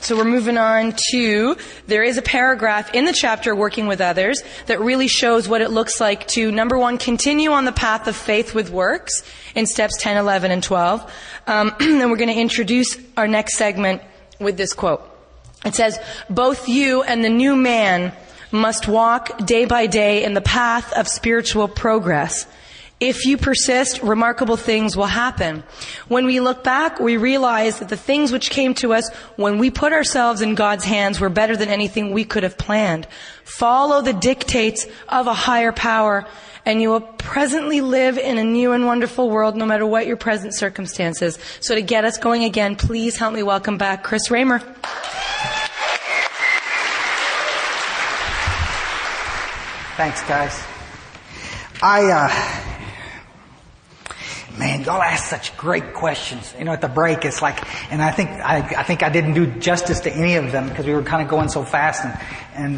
So we're moving on to, there is a paragraph in the chapter, Working with Others, that really shows what it looks like to, number one, continue on the path of faith with works in steps 10, 11, and 12. And we're going to introduce our next segment with this quote. It says, both you and the new man must walk day by day in the path of spiritual progress. If you persist, remarkable things will happen. When we look back, we realize that the things which came to us when we put ourselves in God's hands were better than anything we could have planned. Follow the dictates of a higher power, and you will presently live in a new and wonderful world, no matter what your present circumstances. So to get us going again, please help me welcome back Chris Raymer. Thanks, guys. Man, y'all ask such great questions. You know, at the break, it's like, and I think I didn't do justice to any of them because we were kind of going so fast. And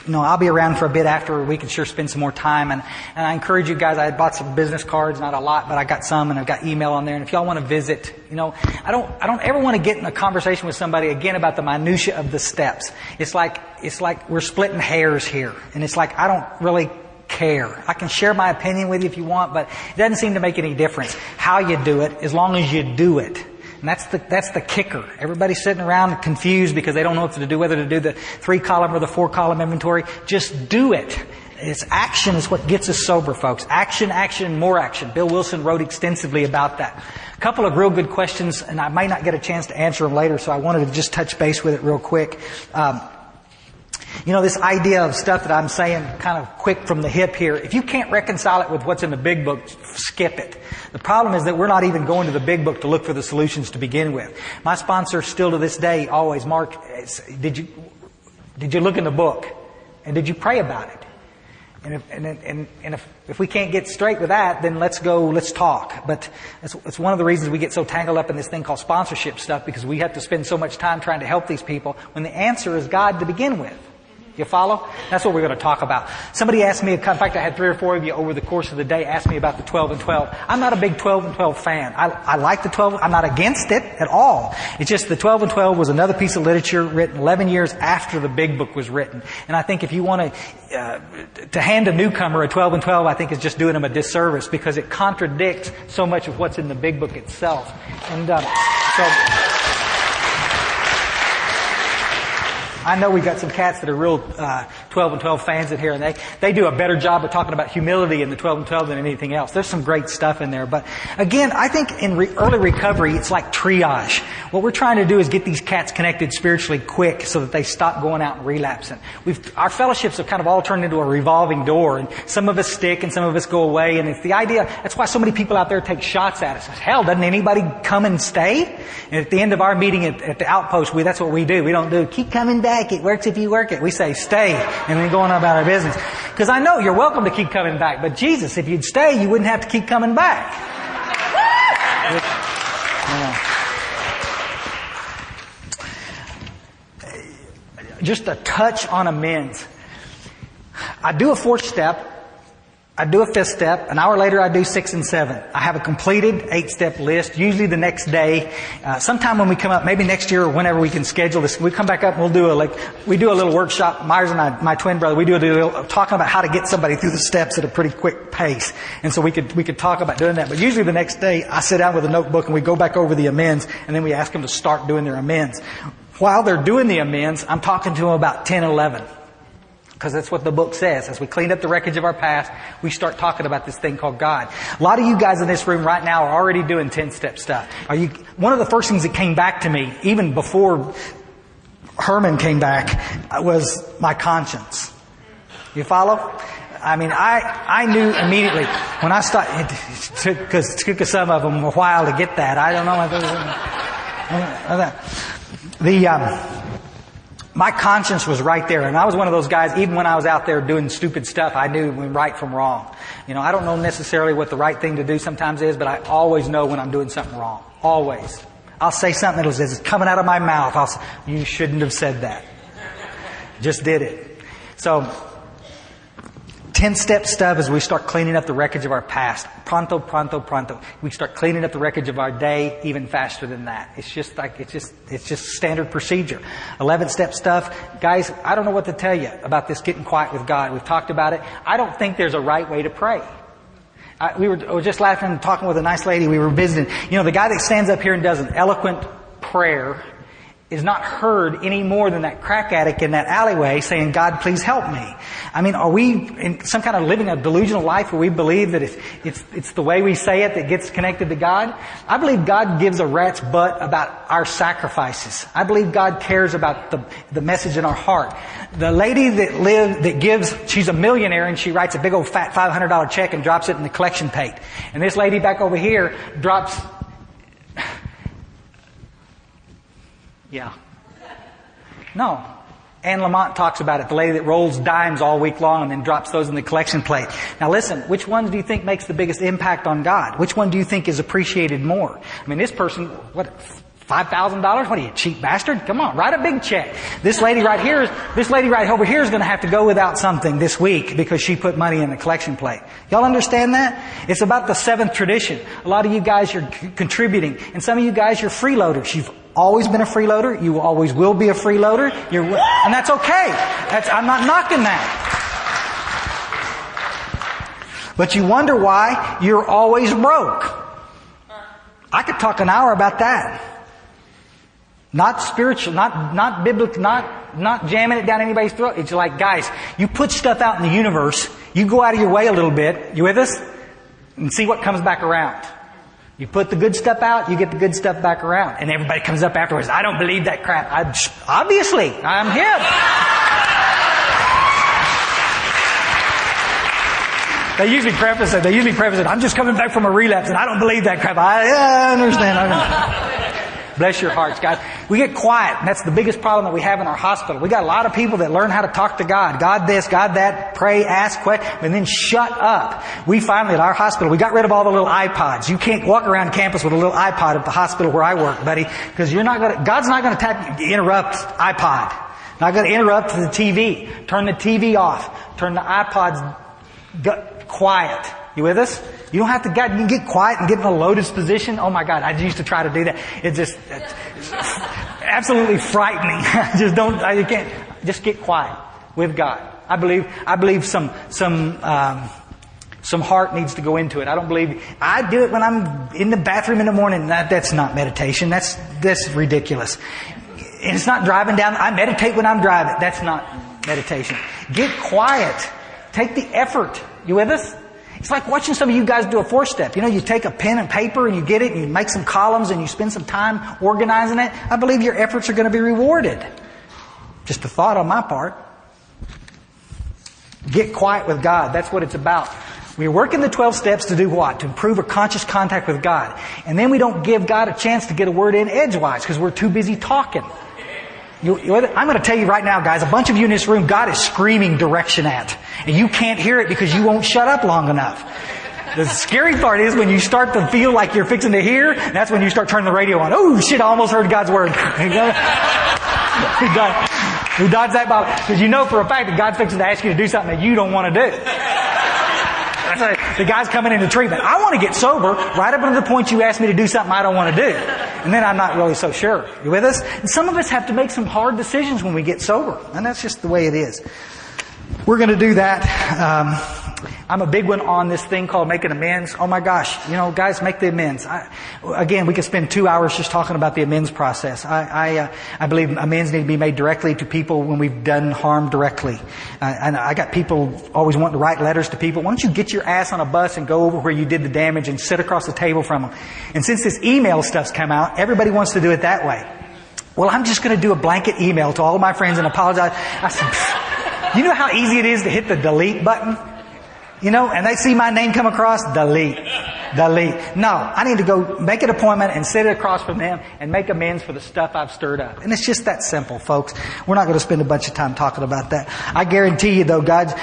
you know, I'll be around for a bit after. We can sure spend some more time. And I encourage you guys. I bought some business cards, not a lot, but I got some, and I've got email on there. And if y'all want to visit, you know, I don't ever want to get in a conversation with somebody again about the minutia of the steps. It's like we're splitting hairs here, and it's like I don't really care. I can share my opinion with you if you want, but it doesn't seem to make any difference how you do it, as long as you do it. And that's the kicker. Everybody's sitting around confused because they don't know what to do, whether to do the 3-column or the 4-column inventory. Just do it. It's action is what gets us sober, folks. Action, action, more action. Bill Wilson wrote extensively about that. A couple of real good questions, and I may not get a chance to answer them later, so I wanted to just touch base with it real quick. You know, this idea of stuff that I'm saying kind of quick from the hip here, if you can't reconcile it with what's in the big book, skip it. The problem is that we're not even going to the big book to look for the solutions to begin with. My sponsor still to this day always, Mark, did you look in the book? And did you pray about it? And if we can't get straight with that, then let's talk. But it's one of the reasons we get so tangled up in this thing called sponsorship stuff, because we have to spend so much time trying to help these people when the answer is God to begin with. You follow? That's what we're going to talk about. Somebody asked me, in fact, I had 3 or 4 of you over the course of the day ask me about the 12 and 12. I'm not a big 12 and 12 fan. I like the 12. I'm not against it at all. It's just the 12 and 12 was another piece of literature written 11 years after the big book was written. And I think if you want to hand a newcomer a 12 and 12, I think is just doing them a disservice because it contradicts so much of what's in the big book itself. And so I know we got some cats that are real 12 and 12 fans in here, and they do a better job of talking about humility in the 12 and 12 than anything else. There's some great stuff in there. But again, I think in early recovery, it's like triage. What we're trying to do is get these cats connected spiritually quick so that they stop going out and relapsing. Our fellowships have kind of all turned into a revolving door, and some of us stick and some of us go away. And it's the idea, that's why so many people out there take shots at us. Hell, doesn't anybody come and stay? And at the end of our meeting at the outpost, that's what we do. We don't do, keep coming back. It works if you work it. We say stay and then go on about our business. Because I know you're welcome to keep coming back, but Jesus, if you'd stay, you wouldn't have to keep coming back. Just a touch on amends. I do a 4th step. I do a 5th step. An hour later, I do 6 and 7. I have a completed 8-step list, usually the next day. Sometime when we come up, maybe next year or whenever we can schedule this, we come back up and we do a little workshop. Myers and I, my twin brother, we do a little talking about how to get somebody through the steps at a pretty quick pace. And so we could talk about doing that. But usually the next day, I sit down with a notebook and we go back over the amends, and then we ask them to start doing their amends. While they're doing the amends, I'm talking to them about 10, 11. Because that's what the book says. As we clean up the wreckage of our past, we start talking about this thing called God. A lot of you guys in this room right now are already doing 10-step stuff. One of the first things that came back to me, even before Herman came back, was my conscience. You follow? I mean, I knew immediately when I started. It took some of them a while to get that. I don't know. My conscience was right there, and I was one of those guys, even when I was out there doing stupid stuff, I knew right from wrong. You know, I don't know necessarily what the right thing to do sometimes is, but I always know when I'm doing something wrong. Always. I'll say something that is coming out of my mouth. I'll say, you shouldn't have said that. Just did it. So, 10-step stuff is we start cleaning up the wreckage of our past. Pronto, pronto, pronto. We start cleaning up the wreckage of our day even faster than that. It's just standard procedure. 11-step stuff. Guys, I don't know what to tell you about this getting quiet with God. We've talked about it. I don't think there's a right way to pray. I was just laughing and talking with a nice lady we were visiting. You know, the guy that stands up here and does an eloquent prayer is not heard any more than that crack addict in that alleyway saying, God, please help me. I mean, are we in some kind of living a delusional life where we believe that it's the way we say it that gets connected to God? I believe God gives a rat's butt about our sacrifices. I believe God cares about the message in our heart. The lady that gives, she's a millionaire and she writes a big old fat $500 check and drops it in the collection plate. And this lady back over here drops... Yeah. No. Anne Lamott talks about it, the lady that rolls dimes all week long and then drops those in the collection plate. Now listen, which one do you think makes the biggest impact on God? Which one do you think is appreciated more? I mean, this person, $5,000? What are you, cheap bastard? Come on, write a big check. This lady right over here is going to have to go without something this week because she put money in the collection plate. Y'all understand that? It's about the seventh tradition. A lot of you guys are contributing, and some of you guys, you're freeloaders. You've always been a freeloader. You always will be a freeloader. And that's okay. I'm not knocking that. But you wonder why you're always broke. I could talk an hour about that. Not spiritual, not biblical, not jamming it down anybody's throat. It's like, guys, you put stuff out in the universe, you go out of your way a little bit, you with us? And see what comes back around. You put the good stuff out, you get the good stuff back around. And everybody comes up afterwards, I don't believe that crap. Obviously, I'm him. They usually preface it, I'm just coming back from a relapse and I don't believe that crap. I understand. Bless your hearts, guys. We get quiet, and that's the biggest problem that we have in our hospital. We got a lot of people that learn how to talk to God. God this, God that, pray, ask, questions, and then shut up. We finally, at our hospital, we got rid of all the little iPods. You can't walk around campus with a little iPod at the hospital where I work, buddy, because God's not going to interrupt iPod. Not going to interrupt the TV. Turn the TV off. Turn the iPods quiet. You with us? You don't have to you can get quiet and get in a lotus position. Oh my God, I used to try to do that. It's absolutely frightening. You can't, just get quiet with God. I believe some heart needs to go into it. I don't believe, I do it when I'm in the bathroom in the morning. That's not meditation. That's ridiculous. And it's not driving down. I meditate when I'm driving. That's not meditation. Get quiet. Take the effort. You with us? It's like watching some of you guys do a 4-step. You know, you take a pen and paper and you get it and you make some columns and you spend some time organizing it. I believe your efforts are going to be rewarded. Just a thought on my part. Get quiet with God. That's what it's about. We're working the 12 steps to do what? To improve a conscious contact with God. And then we don't give God a chance to get a word in edgewise because we're too busy talking. I'm going to tell you right now, guys, a bunch of you in this room, God is screaming direction at. And you can't hear it because you won't shut up long enough. The scary part is when you start to feel like you're fixing to hear, that's when you start turning the radio on. Oh, shit, I almost heard God's word. Who dodged that ball? Because you know for a fact that God's fixing to ask you to do something that you don't want to do. That's like the guy's coming into treatment. I want to get sober right up until the point you ask me to do something I don't want to do. And then I'm not really so sure. You with us? And some of us have to make some hard decisions when we get sober. And that's just the way it is. We're going to do that. I'm a big one on this thing called making amends. Oh my gosh. You know, guys, make the amends. Again, we could spend 2 hours just talking about the amends process. I believe amends need to be made directly to people when we've done harm directly. And I got people always wanting to write letters to people. Why don't you get your ass on a bus and go over where you did the damage and sit across the table from them? And since this email stuff's come out, everybody wants to do it that way. Well, I'm just going to do a blanket email to all of my friends and apologize. I said, you know how easy it is to hit the delete button? You know, and they see my name come across, delete. No, I need to go make an appointment and sit across from them and make amends for the stuff I've stirred up. And it's just that simple, folks. We're not going to spend a bunch of time talking about that. I guarantee you though, guys,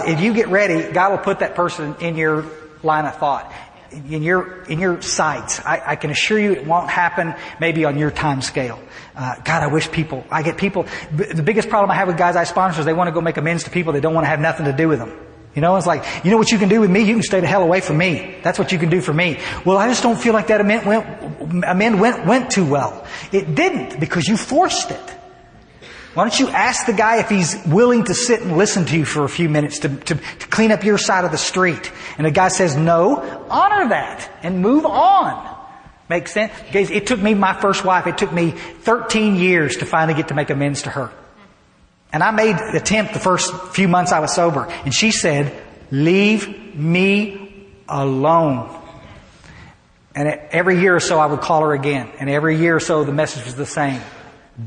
if you get ready, God will put that person in your line of thought, in your sights. I can assure you it won't happen maybe on your time scale. God, the biggest problem I have with guys I sponsor is they want to go make amends to people that don't want to have nothing to do with them. You know, it's like, you know what you can do with me? You can stay the hell away from me. That's what you can do for me. Well, I just don't feel like that amend went too well. It didn't, because you forced it. Why don't you ask the guy if he's willing to sit and listen to you for a few minutes to clean up your side of the street? And the guy says no, honor that and move on. Makes sense? Guys, it took me, my first wife, it took me 13 years to finally get to make amends to her. And I made the attempt the first few months I was sober. And she said, leave me alone. And every year or so I would call her again. And every year or so the message was the same.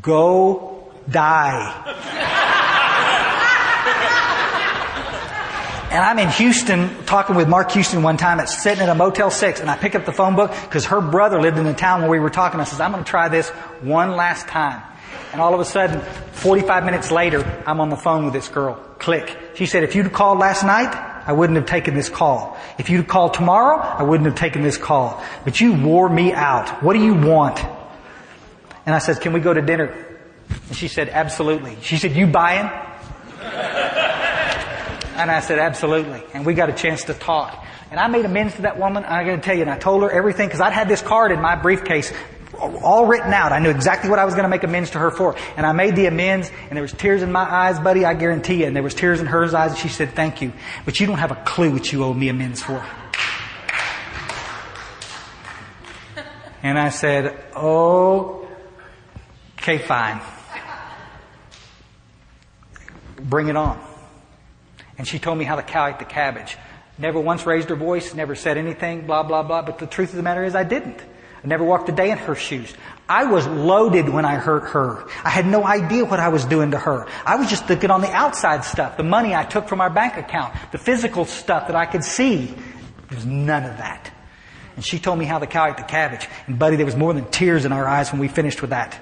Go die. And I'm in Houston talking with Mark Houston one time, sitting at a Motel 6, and I pick up the phone book because her brother lived in the town where we were talking. I says, I'm going to try this one last time. And all of a sudden, 45 minutes later, I'm on the phone with this girl. Click. She said, if you'd called last night, I wouldn't have taken this call. If you'd called tomorrow, I wouldn't have taken this call. But you wore me out. What do you want? And I said, can we go to dinner? And she said, absolutely. She said, you buying? And I said, absolutely. And we got a chance to talk. And I made amends to that woman. I got to tell you, and I told her everything, because I'd had this card in my briefcase all written out. I knew exactly what I was going to make amends to her for. And I made the amends, and there was tears in my eyes, buddy, I guarantee you. And there was tears in her eyes, and she said, thank you. But you don't have a clue what you owe me amends for. And I said, okay, fine. Bring it on. And she told me how the cow ate the cabbage. Never once raised her voice, never said anything, blah, blah, blah. But the truth of the matter is I didn't. I never walked a day in her shoes. I was loaded when I hurt her. I had no idea what I was doing to her. I was just thinking on the outside stuff, the money I took from our bank account, the physical stuff that I could see. There's none of that. And she told me how the cow ate the cabbage. And buddy, there was more than tears in our eyes when we finished with that.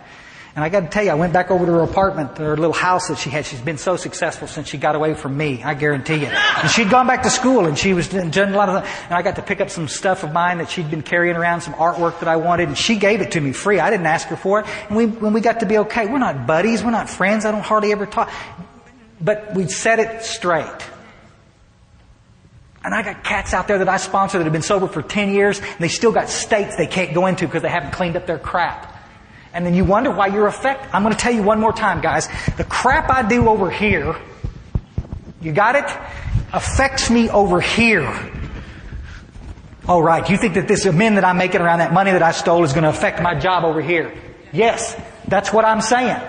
And I got to tell you, I went back over to her apartment, her little house that she had. She's been so successful since she got away from me, I guarantee you. And she'd gone back to school, and she was doing a lot of, and I got to pick up some stuff of mine that she'd been carrying around, some artwork that I wanted, and she gave it to me free. I didn't ask her for it. And when we got to be okay, we're not buddies, we're not friends, I don't hardly ever talk. But we set it straight. And I got cats out there that I sponsor that have been sober for 10 years, and they still got states they can't go into because they haven't cleaned up their crap. And then you wonder why you're affected. I'm going to tell you one more time, guys. The crap I do over here, you got it? Affects me over here. All right. You think that this amend that I'm making around that money that I stole is going to affect my job over here? Yes. That's what I'm saying.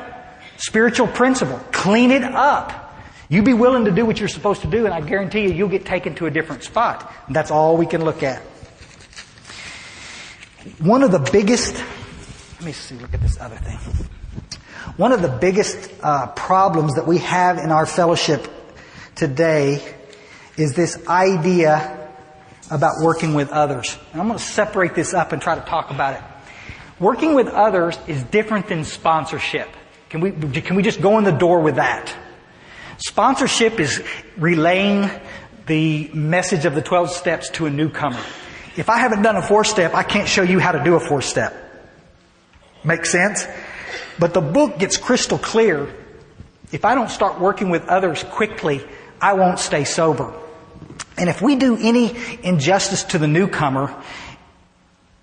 Spiritual principle. Clean it up. You be willing to do what you're supposed to do, and I guarantee you, you'll get taken to a different spot. And that's all we can look at. One of the biggest... Let me see, look at this other thing. One of the biggest problems that we have in our fellowship today is this idea about working with others. And I'm going to separate this up and try to talk about it. Working with others is different than sponsorship. Can we just go in the door with that? Sponsorship is relaying the message of the 12 steps to a newcomer. If I haven't done a 4-step, I can't show you how to do a 4-step. Make sense? But the book gets crystal clear. If I don't start working with others quickly, I won't stay sober. And if we do any injustice to the newcomer,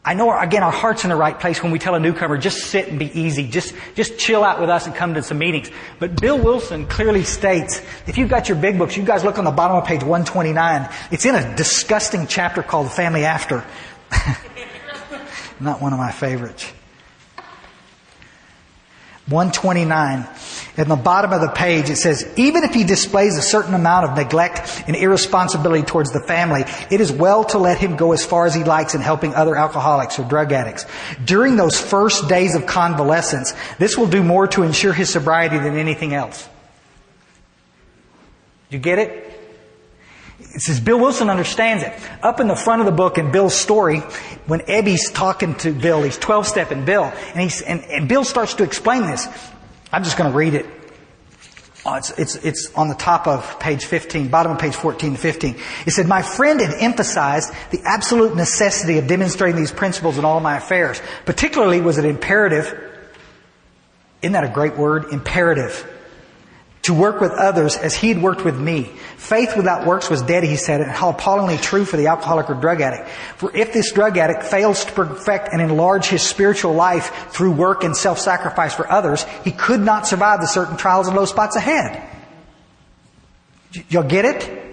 I know, again, our heart's in the right place when we tell a newcomer, just sit and be easy. Just chill out with us and come to some meetings. But Bill Wilson clearly states, if you've got your big books, you guys look on the bottom of page 129. It's in a disgusting chapter called Family After. Not one of my favorites. 129. At the bottom of the page it says, even if he displays a certain amount of neglect and irresponsibility towards the family, it is well to let him go as far as he likes in helping other alcoholics or drug addicts. During those first days of convalescence, this will do more to ensure his sobriety than anything else. You get it? It says Bill Wilson understands it. Up in the front of the book in Bill's story, when Ebby's talking to Bill, he's 12-stepping Bill, and Bill starts to explain this. I'm just going to read it. It's on the top of page 15, bottom of page 14 to 15. It said, my friend had emphasized the absolute necessity of demonstrating these principles in all my affairs. Particularly was it imperative, isn't that a great word? Imperative. to work with others as He had worked with me. Faith without works was dead, he said, and how appallingly true for the alcoholic or drug addict. For if this drug addict fails to perfect and enlarge his spiritual life through work and self-sacrifice for others, he could not survive the certain trials and low spots ahead. Y'all get it?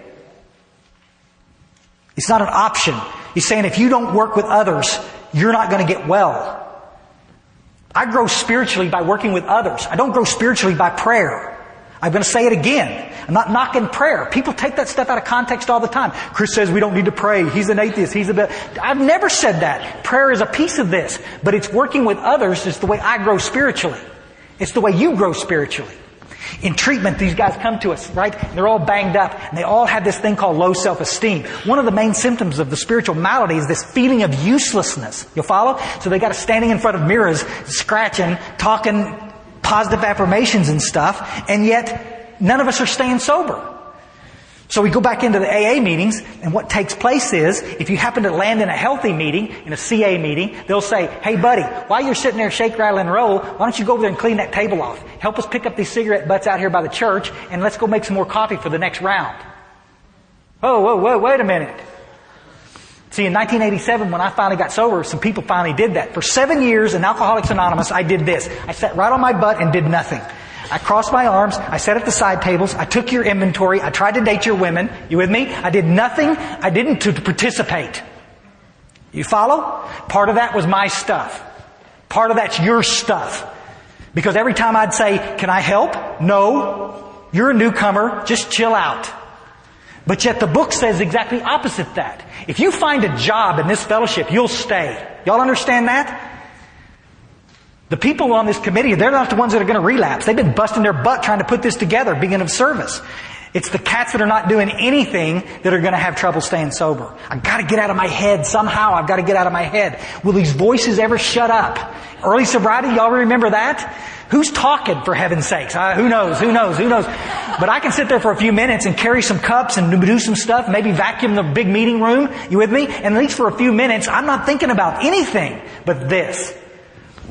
It's not an option. He's saying if you don't work with others, you're not going to get well. I grow spiritually by working with others. I don't grow spiritually by prayer. I'm going to say it again. I'm not knocking prayer. People take that stuff out of context all the time. Chris says we don't need to pray. He's an atheist. I've never said that. Prayer is a piece of this. But it's working with others is the way I grow spiritually. It's the way you grow spiritually. In treatment, these guys come to us, right? They're all banged up, and they all have this thing called low self-esteem. One of the main symptoms of the spiritual malady is this feeling of uselessness. You'll follow? So they got us standing in front of mirrors, scratching, talking positive affirmations and stuff, and yet none of us are staying sober. So we go back into the AA meetings, and what takes place is, if you happen to land in a healthy meeting, in a CA meeting, they'll say, hey buddy, while you're sitting there shake, rattle, and roll, why don't you go over there and clean that table off? Help us pick up these cigarette butts out here by the church, and let's go make some more coffee for the next round. Whoa, wait a minute. See, in 1987, when I finally got sober, some people finally did that. For 7 years in Alcoholics Anonymous, I did this. I sat right on my butt and did nothing. I crossed my arms, I sat at the side tables, I took your inventory, I tried to date your women. You with me? I did nothing, I didn't to participate. You follow? Part of that was my stuff. Part of that's your stuff. Because every time I'd say, can I help? No. You're a newcomer, just chill out. But yet the book says exactly opposite that. If you find a job in this fellowship, you'll stay. Y'all understand that? The people on this committee, they're not the ones that are going to relapse. They've been busting their butt trying to put this together, being of service. It's the cats that are not doing anything that are going to have trouble staying sober. I've got to get out of my head somehow. I've got to get out of my head. Will these voices ever shut up? Early sobriety, y'all remember that? Who's talking, for heaven's sakes? Who knows? But I can sit there for a few minutes and carry some cups and do some stuff, maybe vacuum the big meeting room. You with me? And at least for a few minutes, I'm not thinking about anything but this.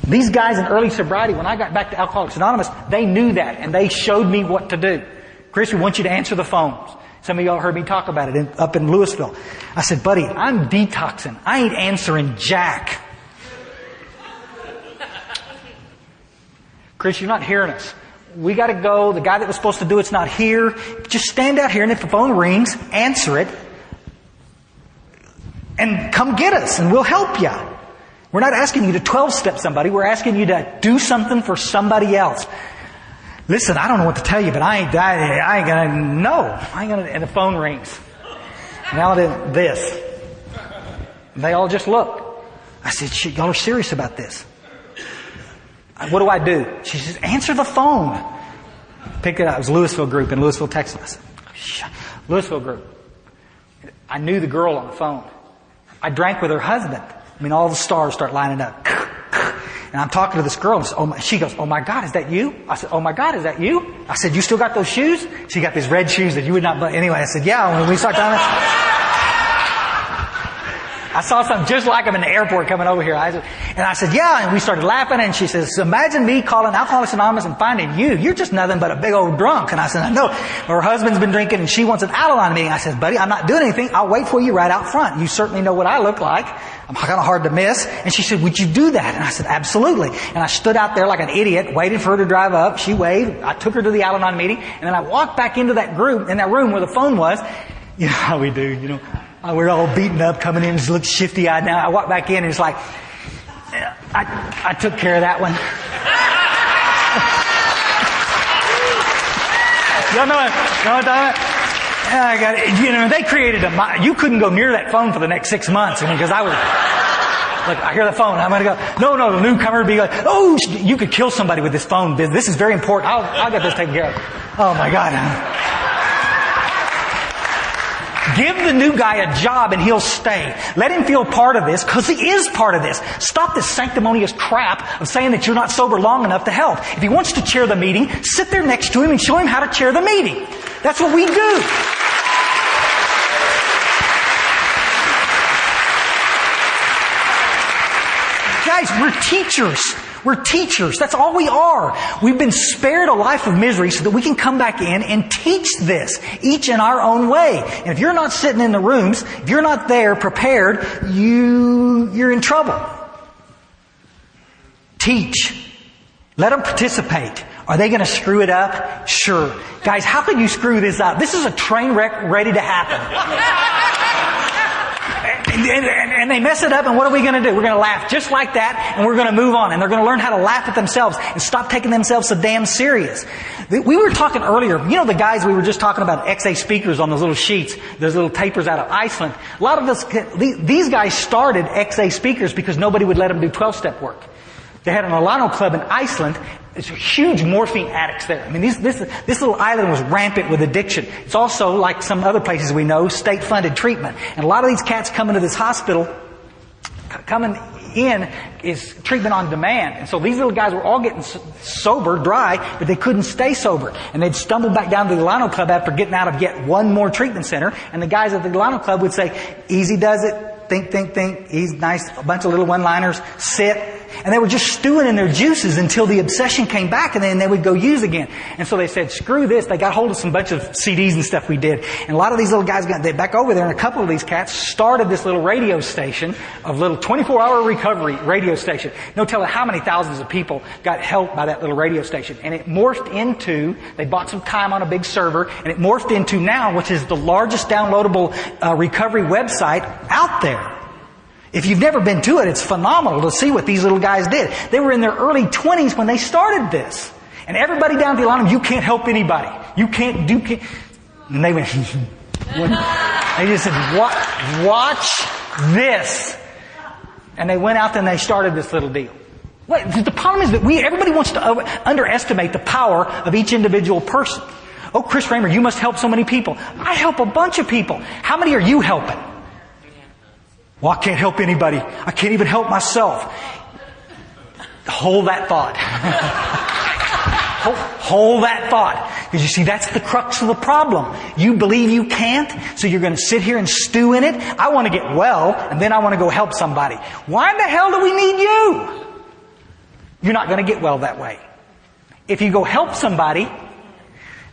These guys in early sobriety, when I got back to Alcoholics Anonymous, they knew that, and they showed me what to do. Chris, we want you to answer the phones. Some of y'all heard me talk about it up in Louisville. I said, buddy, I'm detoxing. I ain't answering jack. Chris, you're not hearing us. We got to go. The guy that was supposed to do it's not here. Just stand out here, and if the phone rings, answer it, and come get us, and we'll help you. We're not asking you to 12-step somebody. We're asking you to do something for somebody else. Listen, I don't know what to tell you, but I ain't gonna, and the phone rings. Now this. They all just looked. I said, shit, y'all are serious about this. What do I do? She says, answer the phone. Pick it up. It was Louisville group in Louisville, Texas. Louisville group. I knew the girl on the phone. I drank with her husband. I mean, all the stars start lining up. And I'm talking to this girl, and she goes, oh my God, is that you? I said, oh my God, is that you? I said, you still got those shoes? She got these red shoes that you would not buy. Anyway, I said, yeah, when we start talking, I saw something just like them in the airport coming over here. And I said, yeah, and we started laughing, and she says, imagine me calling Alcoholics Anonymous and finding you. You're just nothing but a big old drunk. And I said, I know. Her husband's been drinking, and she wants an Al-Anon meeting. I said, buddy, I'm not doing anything. I'll wait for you right out front. You certainly know what I look like. I'm kind of hard to miss. And she said, would you do that? And I said, absolutely. And I stood out there like an idiot, waiting for her to drive up. She waved. I took her to the Al-Anon meeting, and then I walked back into that group, in that room where the phone was. You know how we do, you know. We're all beaten up, coming in, just look shifty-eyed now. I walk back in, and it's like, I took care of that one. Y'all know what I'm talking about? I got it. You know, they created you couldn't go near that phone for the next 6 months. I mean, because I was, look, I hear the phone, I'm going to go, no, the newcomer would be like, oh, you could kill somebody with this phone. This is very important. I'll get this taken care of. Oh my God. Give the new guy a job and he'll stay. Let him feel part of this, because he is part of this. Stop this sanctimonious crap of saying that you're not sober long enough to help. If he wants to chair the meeting, sit there next to him and show him how to chair the meeting. That's what we do. Guys, we're teachers. We're teachers. That's all we are. We've been spared a life of misery so that we can come back in and teach this, each in our own way. And if you're not sitting in the rooms, if you're not there prepared, you're in trouble. Teach. Let them participate. Are they going to screw it up? Sure. Guys, how could you screw this up? This is a train wreck ready to happen. And they mess it up, and what are we going to do? We're going to laugh just like that, and we're going to move on. And they're going to learn how to laugh at themselves and stop taking themselves so damn serious. We were talking earlier, you know the guys we were just talking about, XA speakers on those little sheets, those little tapers out of Iceland. A lot of these guys started XA speakers because nobody would let them do 12-step work. They had an Alano club in Iceland. It's huge morphine addicts there. I mean, this little island was rampant with addiction. It's also, like some other places we know, state-funded treatment. And a lot of these cats coming to this hospital, coming in, is treatment on demand. And so these little guys were all getting sober, dry, but they couldn't stay sober. And they'd stumble back down to the Alano club after getting out of yet one more treatment center. And the guys at the Alano club would say, easy does it. Think. He's nice. A bunch of little one-liners. Sit. And they were just stewing in their juices until the obsession came back, and then they would go use again. And so they said, screw this. They got hold of some bunch of CDs and stuff we did. And a lot of these little guys got back over there, and a couple of these cats started this little radio station, a little 24-hour recovery radio station. No telling how many thousands of people got helped by that little radio station. And it morphed into, they bought some time on a big server, and it morphed into now, which is the largest downloadable recovery website out there. If you've never been to it, it's phenomenal to see what these little guys did. They were in their early 20s when they started this. And everybody down at the line, you can't help anybody. You can't do... And they went... they just said, watch this. And they went out and they started this little deal. The problem is that everybody wants to underestimate the power of each individual person. Oh, Chris Raymer, you must help so many people. I help a bunch of people. How many are you helping? Well, I can't help anybody. I can't even help myself. Hold that thought. Hold that thought. Because you see, that's the crux of the problem. You believe you can't, so you're going to sit here and stew in it. I want to get well, and then I want to go help somebody. Why the hell do we need you? You're not going to get well that way. If you go help somebody,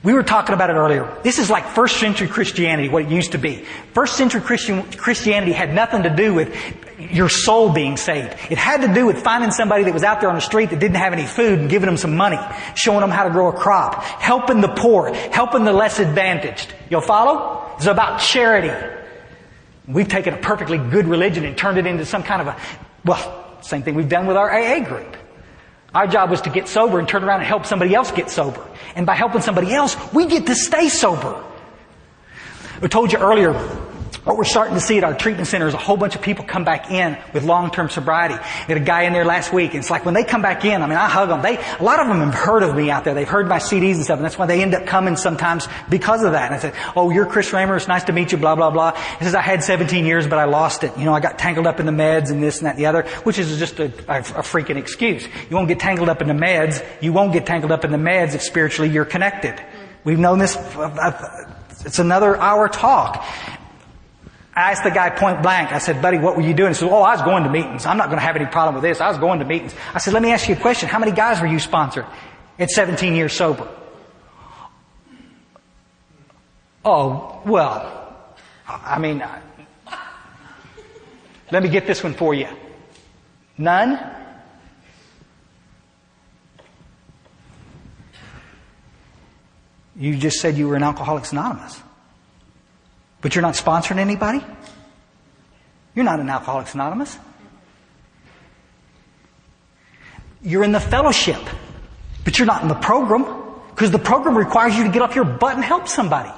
we were talking about it earlier. This is like first century Christianity, what it used to be. First century Christianity had nothing to do with your soul being saved. It had to do with finding somebody that was out there on the street that didn't have any food and giving them some money, showing them how to grow a crop, helping the poor, helping the less advantaged. You'll follow? It's about charity. We've taken a perfectly good religion and turned it into some kind of same thing we've done with our AA group. Our job was to get sober and turn around and help somebody else get sober. And by helping somebody else, we get to stay sober. I told you earlier, what we're starting to see at our treatment center is a whole bunch of people come back in with long-term sobriety. We had a guy in there last week, and it's like when they come back in, I hug them. A lot of them have heard of me out there. They've heard my CDs and stuff, and that's why they end up coming sometimes because of that. And I said, oh, you're Chris Raymer. It's nice to meet you, blah, blah, blah. He says, I had 17 years, but I lost it. I got tangled up in the meds and this and that and the other, which is just a freaking excuse. You won't get tangled up in the meds. You won't get tangled up in the meds if spiritually you're connected. We've known this. It's another hour talk. I asked the guy point blank, I said, buddy, what were you doing? He said, I was going to meetings. I'm not going to have any problem with this. I was going to meetings. I said, let me ask you a question. How many guys were you sponsored at 17 years sober? Let me get this one for you. None? You just said you were in Alcoholics Anonymous. But you're not sponsoring anybody? You're not in Alcoholics Anonymous. You're in the fellowship. But you're not in the program. Because the program requires you to get off your butt and help somebody.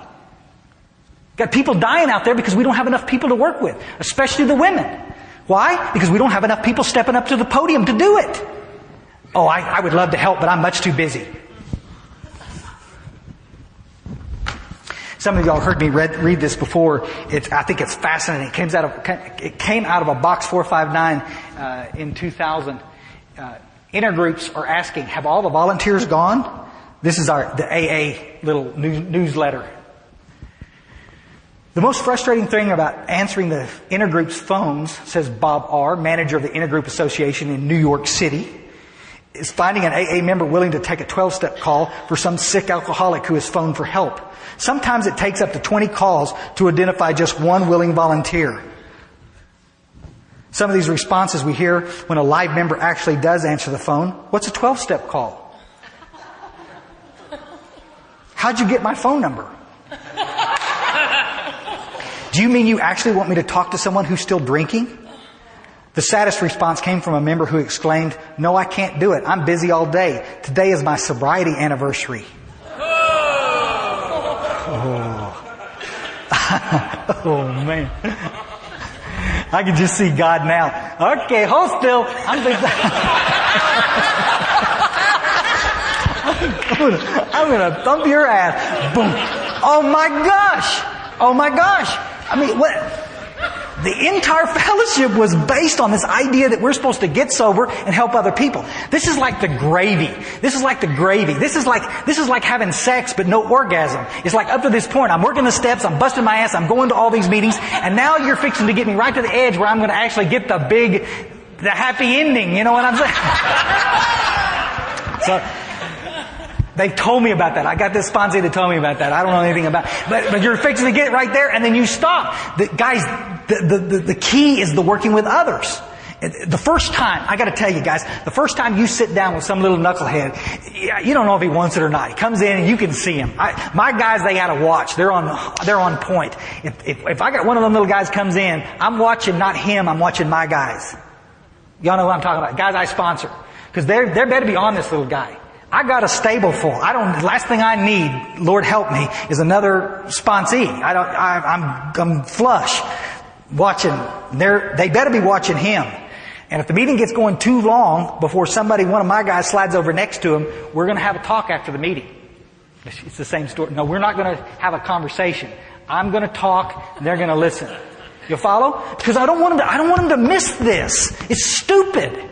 Got people dying out there because we don't have enough people to work with. Especially the women. Why? Because we don't have enough people stepping up to the podium to do it. I would love to help, but I'm much too busy. Some of y'all heard me read this before. I think it's fascinating. It came out of a box 459 in 2000. Intergroups are asking, have all the volunteers gone? This is the AA little newsletter. The most frustrating thing about answering the intergroup's phones, says Bob R., manager of the Intergroup Association in New York City, is finding an AA member willing to take a 12-step call for some sick alcoholic who has phoned for help. Sometimes it takes up to 20 calls to identify just one willing volunteer. Some of these responses we hear when a live member actually does answer the phone. What's a 12-step call? How'd you get my phone number? Do you mean you actually want me to talk to someone who's still drinking? The saddest response came from a member who exclaimed, "No, I can't do it. I'm busy all day. Today is my sobriety anniversary." Oh, man. I can just see God now. Okay, hold still. I'm gonna thump your ass. Boom. Oh my gosh. Oh my gosh. I mean, what? The entire fellowship was based on this idea that we're supposed to get sober and help other people. This is like the gravy. This is like the gravy. This is like having sex but no orgasm. It's like up to this point, I'm working the steps, I'm busting my ass, I'm going to all these meetings, and now you're fixing to get me right to the edge where I'm going to actually get the happy ending. You know what I'm saying? So, they told me about that. I got this sponsor that told me about that. I don't know anything about it. But you're fixing to get it right there and then you stop. Guys, the key is the working with others. The first time, I gotta tell you guys, the first time you sit down with some little knucklehead, you don't know if he wants it or not. He comes in and you can see him. My guys, they got a watch. They're on point. If I got one of them little guys comes in, I'm watching not him, I'm watching my guys. Y'all know what I'm talking about. Guys I sponsor. Cause they're better be on this little guy. I got a stable full. The last thing I need, Lord help me, is another sponsee. I'm flush. Watching. They better be watching him. And if the meeting gets going too long before one of my guys slides over next to him, we're going to have a talk after the meeting. It's the same story. No, we're not going to have a conversation. I'm going to talk and they're going to listen. You follow? Because I don't want them to miss this. It's stupid.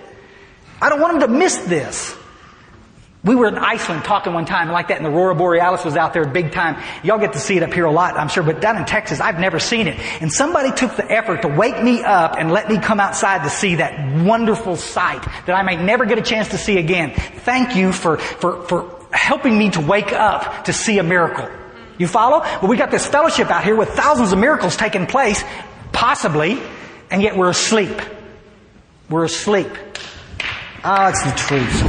I don't want them to miss this. We were in Iceland talking one time like that, and the Aurora Borealis was out there big time. Y'all get to see it up here a lot, I'm sure, but down in Texas, I've never seen it. And somebody took the effort to wake me up and let me come outside to see that wonderful sight that I may never get a chance to see again. Thank you for helping me to wake up to see a miracle. You follow? But we got this fellowship out here with thousands of miracles taking place, possibly, and yet we're asleep. We're asleep. Ah, it's the truth.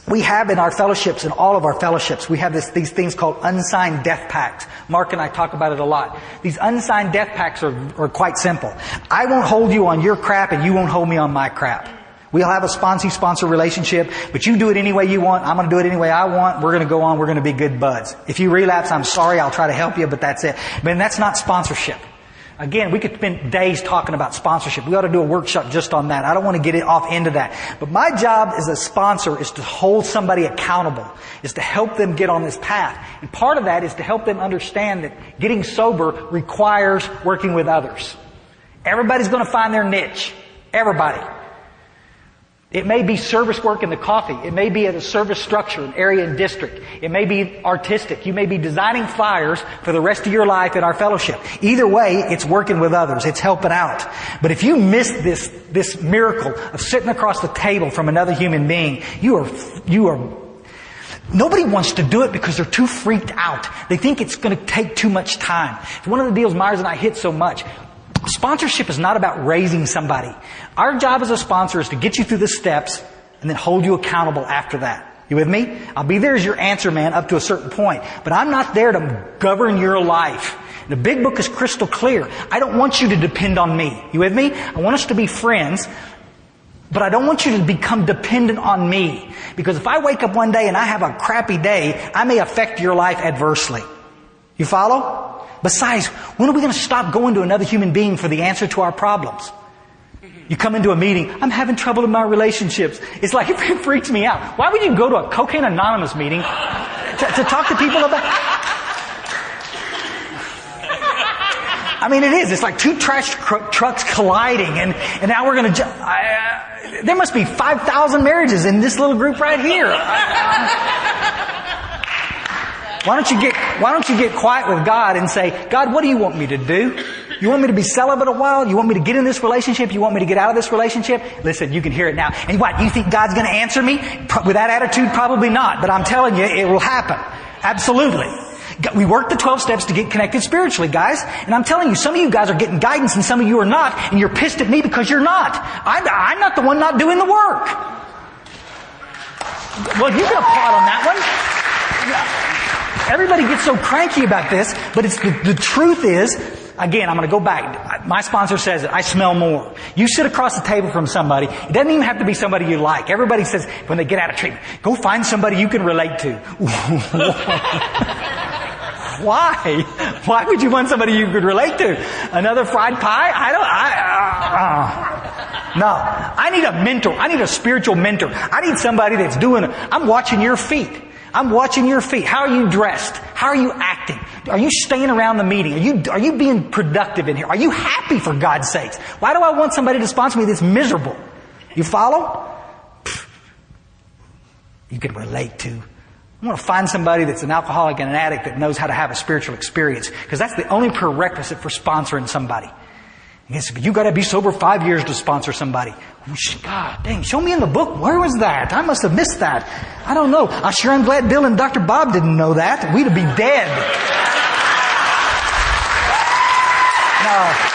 We have in our fellowships, in all of our fellowships, we have these things called unsigned death pacts. Mark and I talk about it a lot. These unsigned death pacts are quite simple. I won't hold you on your crap and you won't hold me on my crap. We'll have a sponsor relationship, but you do it any way you want. I'm going to do it any way I want. We're going to go on. We're going to be good buds. If you relapse, I'm sorry. I'll try to help you, but that's it. But that's not sponsorship. Again, we could spend days talking about sponsorship. We ought to do a workshop just on that. I don't want to get it off into that. But my job as a sponsor is to hold somebody accountable, is to help them get on this path. And part of that is to help them understand that getting sober requires working with others. Everybody's going to find their niche. Everybody. It may be service work in the coffee. It may be at a service structure, an area and district. It may be artistic. You may be designing flyers for the rest of your life in our fellowship. Either way, it's working with others. It's helping out. But if you miss this miracle of sitting across the table from another human being, you are nobody wants to do it because they're too freaked out. They think it's going to take too much time. It's one of the deals Myers and I hit so much. Sponsorship is not about raising somebody. Our job as a sponsor is to get you through the steps and then hold you accountable after that. You with me? I'll be there as your answer man up to a certain point, but I'm not there to govern your life. The big book is crystal clear. I don't want you to depend on me. You with me? I want us to be friends, but I don't want you to become dependent on me. Because if I wake up one day and I have a crappy day, I may affect your life adversely. You follow? Besides, when are we going to stop going to another human being for the answer to our problems? You come into a meeting, I'm having trouble in my relationships. It's like, it freaks me out. Why would you go to a Cocaine Anonymous meeting to talk to people about... I mean, it is. It's like two trash trucks colliding, and now we're going to... there must be 5,000 marriages in this little group right here. Why don't you get quiet with God and say, God, what do you want me to do? You want me to be celibate a while? You want me to get in this relationship? You want me to get out of this relationship? Listen, you can hear it now. And what, you think God's going to answer me? With that attitude, probably not. But I'm telling you, it will happen. Absolutely. We work the 12 steps to get connected spiritually, guys. And I'm telling you, some of you guys are getting guidance and some of you are not. And you're pissed at me because you're not. I'm not the one not doing the work. Well, you can applaud on that one. Everybody gets so cranky about this, but it's the truth is, again, I'm going to go back. My sponsor says it. I smell more. You sit across the table from somebody. It doesn't even have to be somebody you like. Everybody says when they get out of treatment, go find somebody you can relate to. Why? Why would you want somebody you could relate to? Another fried pie? No. I need a mentor. I need a spiritual mentor. I need somebody that's I'm watching your feet. I'm watching your feet. How are you dressed? How are you acting? Are you staying around the meeting? Are you being productive in here? Are you happy for God's sakes? Why do I want somebody to sponsor me that's miserable? You follow? You can relate to. I want to find somebody that's an alcoholic and an addict that knows how to have a spiritual experience. Because that's the only prerequisite for sponsoring somebody. Yes, but you got to be sober 5 years to sponsor somebody. God dang, show me in the book. Where was that? I must have missed that. I don't know. I sure am glad Bill and Dr. Bob didn't know that. We'd be dead. No.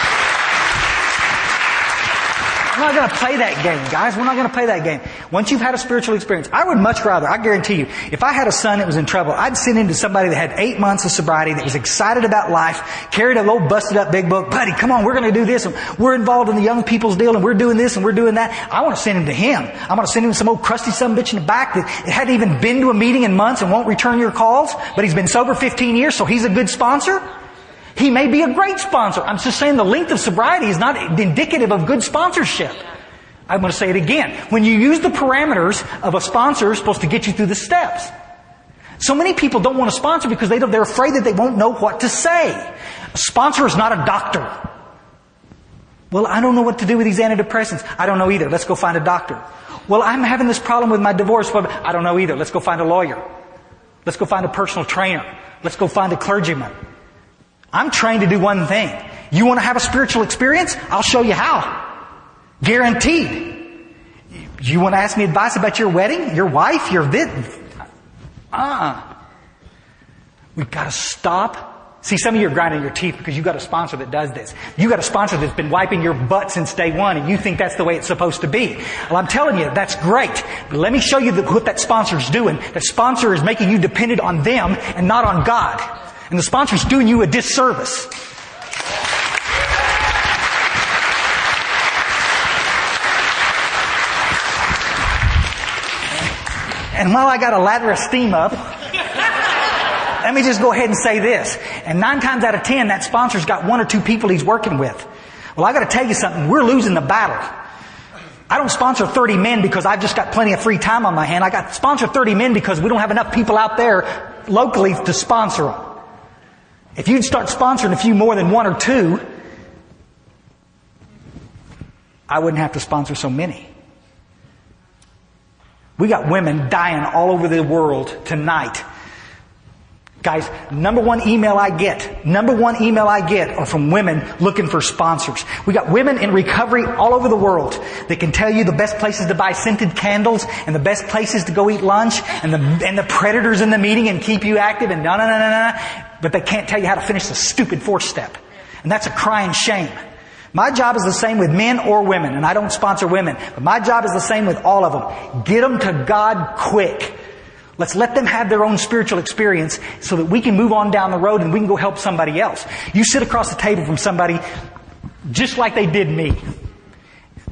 We're not going to play that game, guys. We're not going to play that game. Once you've had a spiritual experience, I would much rather, I guarantee you, if I had a son that was in trouble, I'd send him to somebody that had 8 months of sobriety, that was excited about life, carried a little busted up big book. Buddy, come on, we're going to do this. And we're involved in the young people's deal and we're doing this and we're doing that. I want to send him to him. I want to send him to some old crusty sumbitch in the back that hadn't even been to a meeting in months and won't return your calls, but he's been sober 15 years, so he's a good sponsor. He may be a great sponsor. I'm just saying the length of sobriety is not indicative of good sponsorship. I'm going to say it again. When you use the parameters of a sponsor, it's supposed to get you through the steps. So many people don't want to sponsor because they're afraid that they won't know what to say. A sponsor is not a doctor. Well, I don't know what to do with these antidepressants. I don't know either. Let's go find a doctor. Well, I'm having this problem with my divorce. I don't know either. Let's go find a lawyer. Let's go find a personal trainer. Let's go find a clergyman. I'm trained to do one thing. You want to have a spiritual experience? I'll show you how. Guaranteed. You want to ask me advice about your wedding? Your wife? Your We've got to stop. See, some of you are grinding your teeth because you've got a sponsor that does this. You've got a sponsor that's been wiping your butt since day one and you think that's the way it's supposed to be. Well, I'm telling you, that's great. But let me show you what that sponsor's doing. That sponsor is making you dependent on them and not on God. And the sponsor's doing you a disservice. And while I got a lather of steam up, let me just go ahead and say this. And 9 times out of 10, that sponsor's got 1 or 2 people he's working with. Well, I got to tell you something. We're losing the battle. I don't sponsor 30 men because I've just got plenty of free time on my hand. I got sponsor 30 men because we don't have enough people out there locally to sponsor them. If you'd start sponsoring a few more than 1 or 2, I wouldn't have to sponsor so many. We got women dying all over the world tonight. Guys, number one email I get are from women looking for sponsors. We got women in recovery all over the world that can tell you the best places to buy scented candles and the best places to go eat lunch and the predators in the meeting and keep you active and no. But they can't tell you how to finish the stupid 4th step. And that's a crying shame. My job is the same with men or women, and I don't sponsor women. But my job is the same with all of them. Get them to God quick. Let's let them have their own spiritual experience so that we can move on down the road and we can go help somebody else. You sit across the table from somebody just like they did me.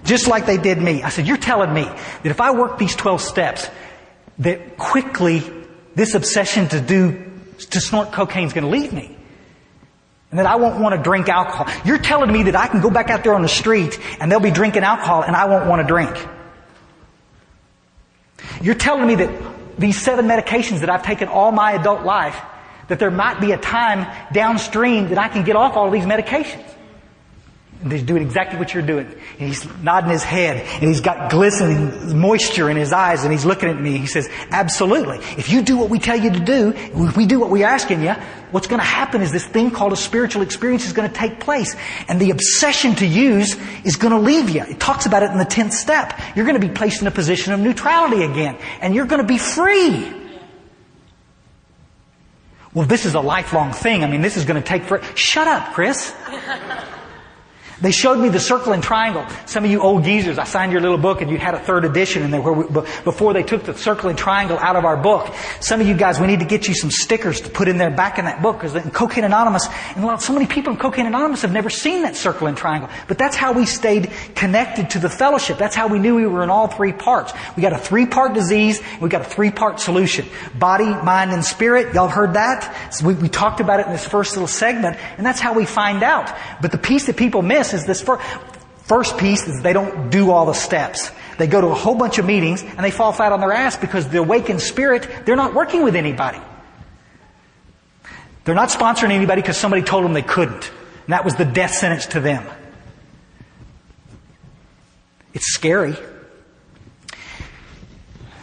Just like they did me. I said, you're telling me that if I work these 12 steps, that quickly this obsession to snort cocaine is going to leave me. And that I won't want to drink alcohol. You're telling me that I can go back out there on the street and they'll be drinking alcohol and I won't want to drink. You're telling me that these 7 medications that I've taken all my adult life, that there might be a time downstream that I can get off all of these medications. And he's doing exactly what you're doing. And he's nodding his head, and he's got glistening moisture in his eyes, and he's looking at me. He says, absolutely. If you do what we tell you to do, if we do what we're asking you, what's going to happen is this thing called a spiritual experience is going to take place. And the obsession to use is going to leave you. It talks about it in the 10th step. You're going to be placed in a position of neutrality again. And you're going to be free. Well, this is a lifelong thing. I mean, this is going to take Shut up, Chris. They showed me the circle and triangle. Some of you old geezers, I signed your little book and you had a 3rd edition in there before they took the circle and triangle out of our book. Some of you guys, we need to get you some stickers to put in there back in that book, because in Cocaine Anonymous, and so many people in Cocaine Anonymous have never seen that circle and triangle. But that's how we stayed connected to the fellowship. That's how we knew we were in all 3 parts. We got a 3-part disease, and we got a 3-part solution. Body, mind, and spirit. Y'all heard that? So we talked about it in this first little segment, and that's how we find out. But the piece that people miss is this first piece is they don't do all the steps. They go to a whole bunch of meetings and they fall flat on their ass because the awakened spirit, they're not working with anybody. They're not sponsoring anybody because somebody told them they couldn't. And that was the death sentence to them. It's scary.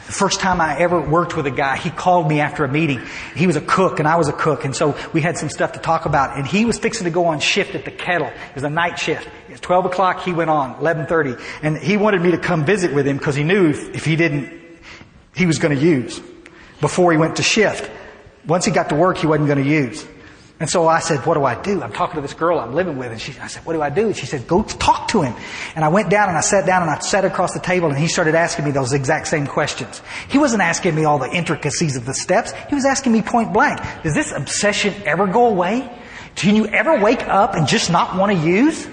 The first time I ever worked with a guy, he called me after a meeting. He was a cook and I was a cook, and so we had some stuff to talk about. And he was fixing to go on shift at the Kettle. It was a night shift. It was 12 o'clock, he went on, 11:30. And he wanted me to come visit with him because he knew if he didn't, he was going to use before he went to shift. Once he got to work, he wasn't going to use. And so I said, what do I do? I'm talking to this girl I'm living with. And I said, what do I do? And she said, go talk to him. And I went down and I sat down and I sat across the table, and he started asking me those exact same questions. He wasn't asking me all the intricacies of the steps. He was asking me point blank, does this obsession ever go away? Can you ever wake up and just not want to use?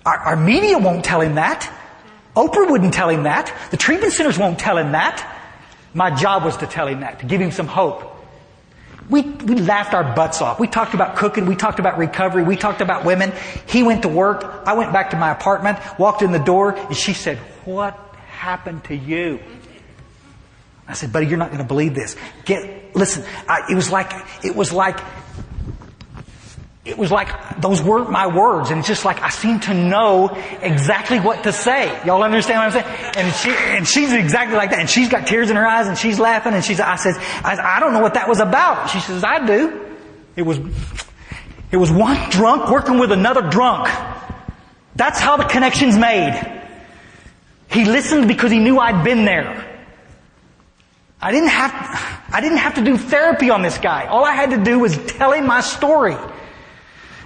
Our media won't tell him that. Oprah wouldn't tell him that. The treatment centers won't tell him that. My job was to tell him that, to give him some hope. We laughed our butts off. We talked about cooking. We talked about recovery. We talked about women. He went to work. I went back to my apartment, walked in the door, and she said, what happened to you? I said, buddy, you're not going to believe this. Listen, it was like those weren't my words, and it's just like I seem to know exactly what to say. Y'all understand what I'm saying? And she's exactly like that, and she's got tears in her eyes, and she's laughing, and I don't know what that was about. She says, I do. It was one drunk working with another drunk. That's how the connection's made. He listened because he knew I'd been there. I didn't have to do therapy on this guy. All I had to do was tell him my story.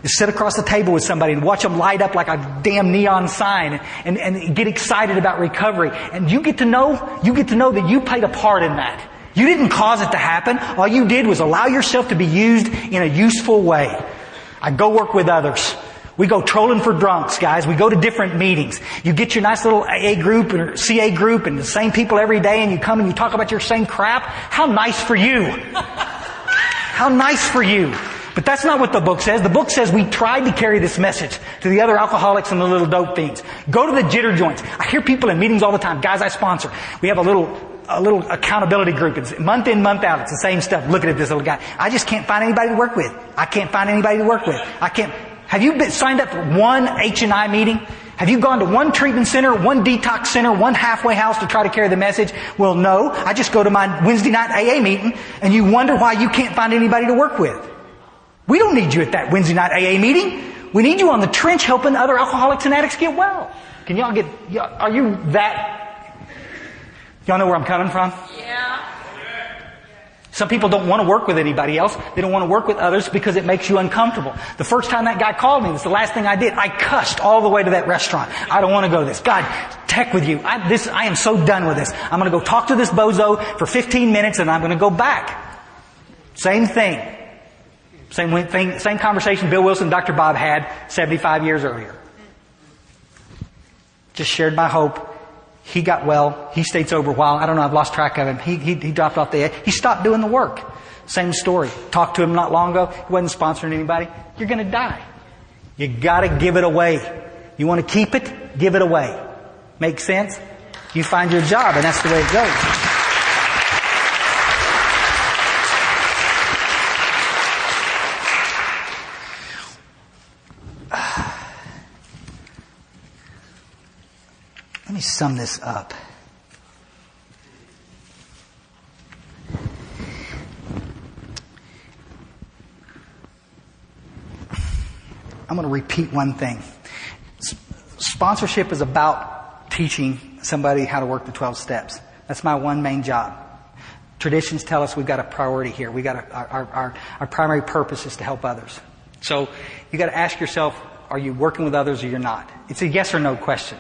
Is sit across the table with somebody and watch them light up like a damn neon sign and get excited about recovery. And you get to know that you played a part in that. You didn't cause it to happen. All you did was allow yourself to be used in a useful way. I go work with others. We go trolling for drunks, guys. We go to different meetings. You get your nice little AA group or CA group and the same people every day, and you come and you talk about your same crap. How nice for you. How nice for you. But that's not what the book says. The book says we tried to carry this message to the other alcoholics and the little dope fiends. Go to the jitter joints. I hear people in meetings all the time. Guys I sponsor. We have a little accountability group. It's month in, month out. It's the same stuff. Looking at this little guy. I just can't find anybody to work with. I can't find anybody to work with. Have you signed up for one H&I meeting? Have you gone to one treatment center, one detox center, one halfway house to try to carry the message? Well, no. I just go to my Wednesday night AA meeting, and you wonder why you can't find anybody to work with. We don't need you at that Wednesday night AA meeting. We need you on the trench helping other alcoholics and addicts get well. Can y'all are you that? Y'all know where I'm coming from? Yeah. Some people don't want to work with anybody else. They don't want to work with others because it makes you uncomfortable. The first time that guy called me, it was the last thing I did. I cussed all the way to that restaurant. I don't want to go to this. God, heck with you. I am so done with this. I'm going to go talk to this bozo for 15 minutes and I'm going to go back. Same thing. Same conversation Bill Wilson and Dr. Bob had 75 years earlier. Just shared my hope. He got well. He stayed sober a while. I don't know. I've lost track of him. He dropped off the edge. He stopped doing the work. Same story. Talked to him not long ago. He wasn't sponsoring anybody. You're going to die. You got to give it away. You want to keep it? Give it away. Make sense? You find your job, and that's the way it goes. Let me sum this up. I'm going to repeat one thing. Sponsorship is about teaching somebody how to work the 12 steps. That's my one main job. Traditions tell us we've got a priority here. Our primary purpose is to help others. So you got to ask yourself, are you working with others or you're not? It's a yes or no question.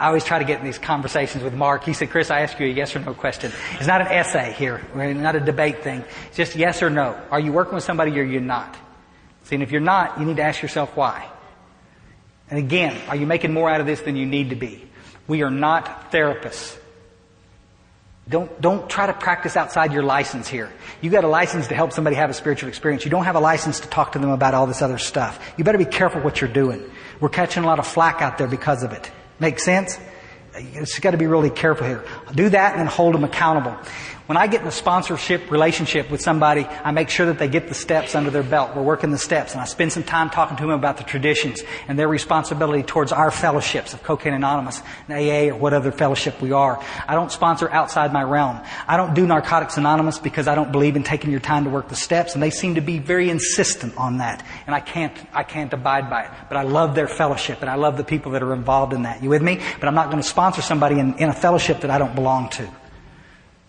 I always try to get in these conversations with Mark. He said, Chris, I ask you a yes or no question. It's not an essay here. It's not a debate thing. It's just yes or no. Are you working with somebody or you're not? See, and if you're not, you need to ask yourself why. And again, are you making more out of this than you need to be? We are not therapists. Don't try to practice outside your license here. You got a license to help somebody have a spiritual experience. You don't have a license to talk to them about all this other stuff. You better be careful what you're doing. We're catching a lot of flack out there because of it. Make sense? You just got to be really careful here. Do that and then hold them accountable. When I get in a sponsorship relationship with somebody, I make sure that they get the steps under their belt. We're working the steps. And I spend some time talking to them about the traditions and their responsibility towards our fellowships of Cocaine Anonymous and AA or what other fellowship we are. I don't sponsor outside my realm. I don't do Narcotics Anonymous because I don't believe in taking your time to work the steps. And they seem to be very insistent on that. And I can't abide by it. But I love their fellowship and I love the people that are involved in that. You with me? But I'm not going to sponsor somebody in a fellowship that I don't belong to.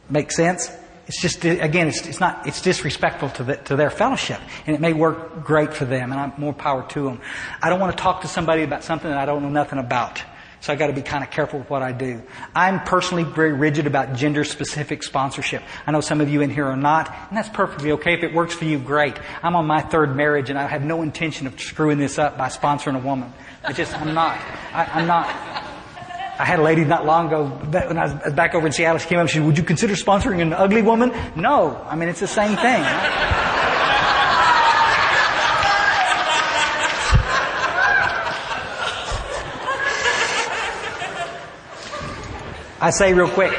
Make sense? It's just, again, it's disrespectful to their fellowship. And it may work great for them, and I'm more power to them. I don't want to talk to somebody about something that I don't know nothing about. So I got to be kind of careful with what I do. I'm personally very rigid about gender-specific sponsorship. I know some of you in here are not, and that's perfectly okay. If it works for you, great. I'm on my third marriage, and I have no intention of screwing this up by sponsoring a woman. I'm not. I'm not. I had a lady not long ago, when I was back over in Seattle, she came up and she said, would you consider sponsoring an ugly woman? No. I mean, it's the same thing. I say real quick,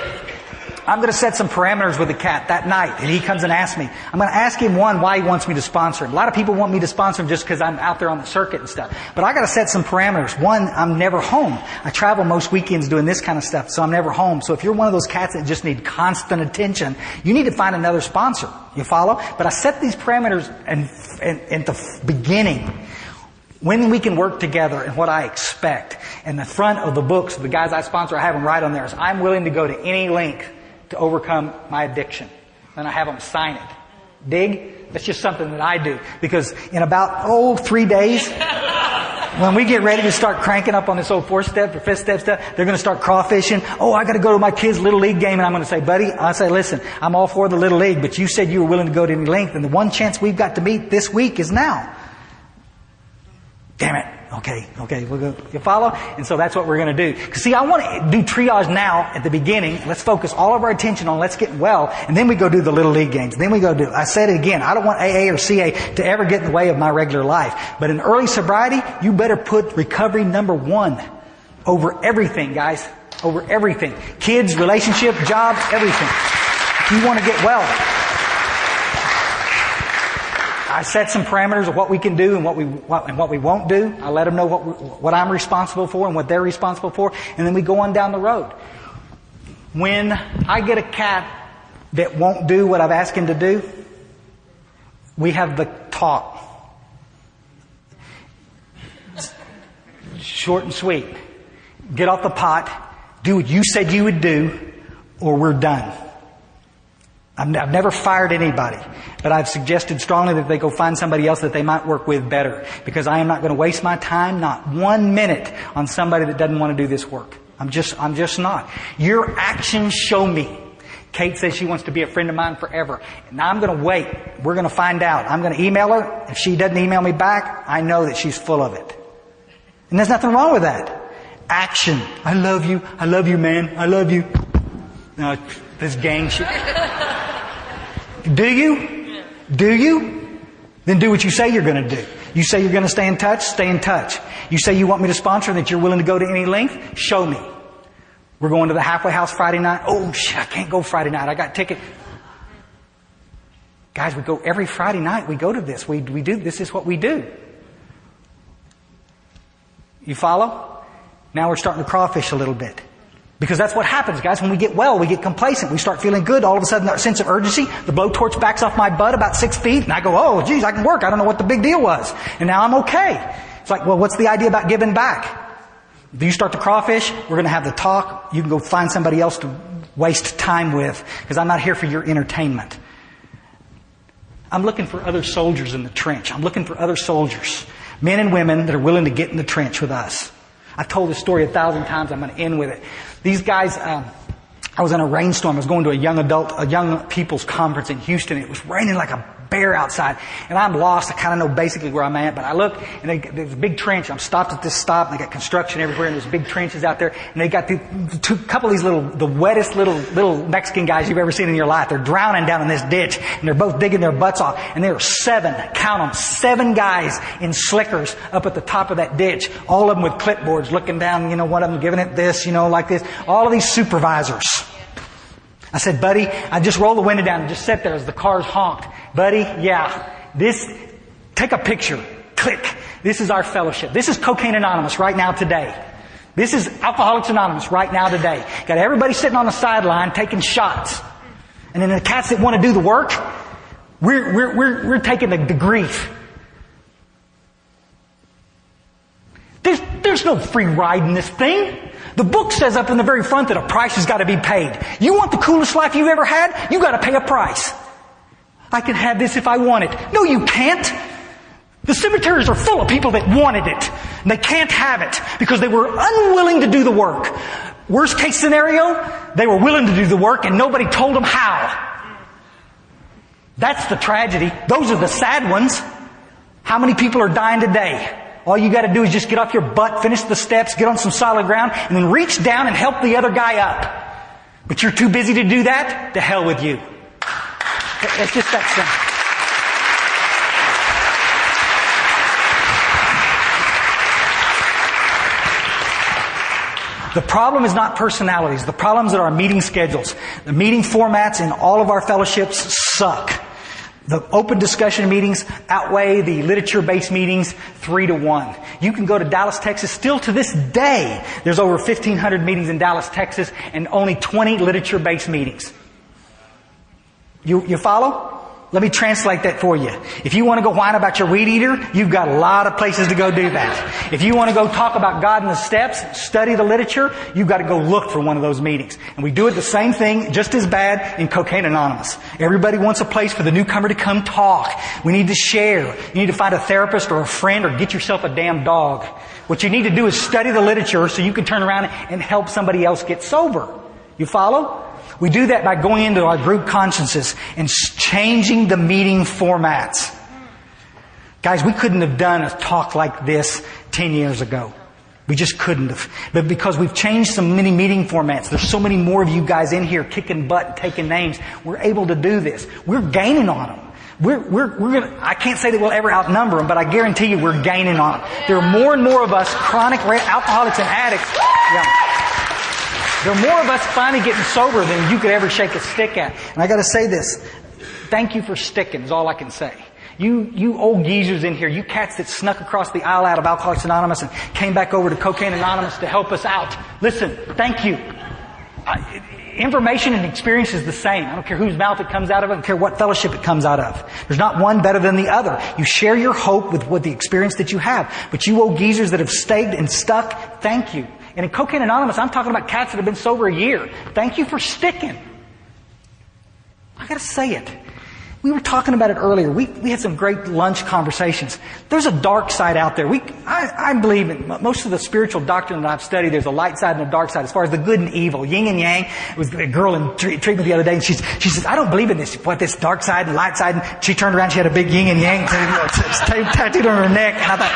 I'm going to set some parameters with the cat that night. And he comes and asks me. I'm going to ask him, one, why he wants me to sponsor him. A lot of people want me to sponsor him just because I'm out there on the circuit and stuff. But I got to set some parameters. One, I'm never home. I travel most weekends doing this kind of stuff, so I'm never home. So if you're one of those cats that just need constant attention, you need to find another sponsor. You follow? But I set these parameters at the beginning. When we can work together and what I expect. And the front of the books, the guys I sponsor, I have them right on there. I'm willing to go to any length to overcome my addiction. And I have them sign it. Dig? That's just something that I do. Because in about, 3 days, when we get ready to start cranking up on this old 4-step or 5th-step stuff, they're going to start crawfishing. I got to go to my kid's Little League game. And I'm going to say, buddy, listen, I'm all for the Little League, but you said you were willing to go to any length. And the one chance we've got to meet this week is now. Damn it. Okay, we'll go. You follow? And so that's what we're going to do. Because see, I want to do triage now at the beginning. Let's focus all of our attention on let's get well. And then we go do the Little League games. Then we go do, I said it again, I don't want AA or CA to ever get in the way of my regular life. But in early sobriety, you better put recovery number 1 over everything, guys. Over everything. Kids, relationship, job, everything. If you want to get well. I set some parameters of what we can do and what we won't do. I let them know what I'm responsible for and what they're responsible for. And then we go on down the road. When I get a cat that won't do what I've asked him to do, we have the talk. Short and sweet. Get off the pot. Do what you said you would do, or we're done. I've never fired anybody, but I've suggested strongly that they go find somebody else that they might work with better, because I am not going to waste my time, not 1 minute, on somebody that doesn't want to do this work. I'm just not. Your actions show me. Kate says she wants to be a friend of mine forever. Now I'm going to wait. We're going to find out. I'm going to email her. If she doesn't email me back, I know that she's full of it. And there's nothing wrong with that. Action. I love you. I love you, man. I love you. No, this gang shit. Do you? Do you? Then do what you say you're going to do. You say you're going to stay in touch? Stay in touch. You say you want me to sponsor and that you're willing to go to any length? Show me. We're going to the halfway house Friday night. Oh, shit, I can't go Friday night. I got a ticket. Guys, we go every Friday night. We go to this. We do. This is what we do. You follow? Now we're starting to crawfish a little bit. Because that's what happens, guys. When we get well, we get complacent. We start feeling good. All of a sudden, our sense of urgency, the blowtorch backs off my butt about 6 feet, and I go, oh, geez, I can work. I don't know what the big deal was. And now I'm okay. It's like, well, what's the idea about giving back? If you start to crawfish, we're going to have the talk. You can go find somebody else to waste time with, because I'm not here for your entertainment. I'm looking for other soldiers in the trench. I'm looking for other soldiers, men and women that are willing to get in the trench with us. I've told this story 1,000 times. I'm going to end with it. These guys, I was in a rainstorm. I was going to a young people's conference in Houston. It was raining like a bear outside. And I'm lost. I kind of know basically where I'm at. But I look, and there's a big trench. I'm stopped at this stop, and they got construction everywhere, and there's big trenches out there. And they got couple of these the wettest little Mexican guys you've ever seen in your life. They're drowning down in this ditch, and they're both digging their butts off. And there are 7 guys in slickers up at the top of that ditch. All of them with clipboards looking down, one of them giving it this, like this. All of these supervisors. I said, buddy, I just roll the window down and just sit there as the cars honked. Buddy, take a picture. Click. This is our fellowship. This is Cocaine Anonymous right now today. This is Alcoholics Anonymous right now today. Got everybody sitting on the sideline taking shots. And then the cats that want to do the work, we're taking the grief. There's no free ride in this thing. The book says up in the very front that a price has got to be paid. You want the coolest life you've ever had? You got to pay a price. I can have this if I want it. No, you can't. The cemeteries are full of people that wanted it. And they can't have it because they were unwilling to do the work. Worst case scenario, they were willing to do the work and nobody told them how. That's the tragedy. Those are the sad ones. How many people are dying today? All you got to do is just get off your butt, finish the steps, get on some solid ground, and then reach down and help the other guy up. But you're too busy to do that? To hell with you. It's just that simple. The problem is not personalities. The problem is our meeting schedules. The meeting formats in all of our fellowships suck. The open discussion meetings outweigh the literature-based meetings 3-1. You can go to Dallas, Texas. Still to this day, there's over 1,500 meetings in Dallas, Texas, and only 20 literature-based meetings. You follow? Let me translate that for you. If you want to go whine about your weed eater, you've got a lot of places to go do that. If you want to go talk about God in the steps, study the literature, you've got to go look for one of those meetings. And we do it the same thing, just as bad, in Cocaine Anonymous. Everybody wants a place for the newcomer to come talk. We need to share. You need to find a therapist or a friend or get yourself a damn dog. What you need to do is study the literature so you can turn around and help somebody else get sober. You follow? We do that by going into our group consciences and changing the meeting formats. Guys, we couldn't have done a talk like this 10 years ago. We just couldn't have. But because we've changed so many meeting formats, there's so many more of you guys in here kicking butt and taking names, we're able to do this. We're gaining on them. We're gonna, I can't say that we'll ever outnumber them, but I guarantee you we're gaining on them. There are more and more of us chronic alcoholics and addicts. Yeah. There are more of us finally getting sober than you could ever shake a stick at. And I got to say this. Thank you for sticking is all I can say. You old geezers in here, you cats that snuck across the aisle out of Alcoholics Anonymous and came back over to Cocaine Anonymous to help us out. Listen, thank you. Information and experience is the same. I don't care whose mouth it comes out of. I don't care what fellowship it comes out of. There's not one better than the other. You share your hope with the experience that you have. But you old geezers that have stayed and stuck, thank you. And in Cocaine Anonymous, I'm talking about cats that have been sober a year. Thank you for sticking. I gotta say it. We were talking about it earlier. We had some great lunch conversations. There's a dark side out there. I believe in most of the spiritual doctrine that I've studied, there's a light side and a dark side as far as the good and evil, yin and yang. It was a girl in treatment the other day, and she says, I don't believe in this, this dark side and light side. And she turned around, she had a big yin and yang tattooed on her neck. And I thought,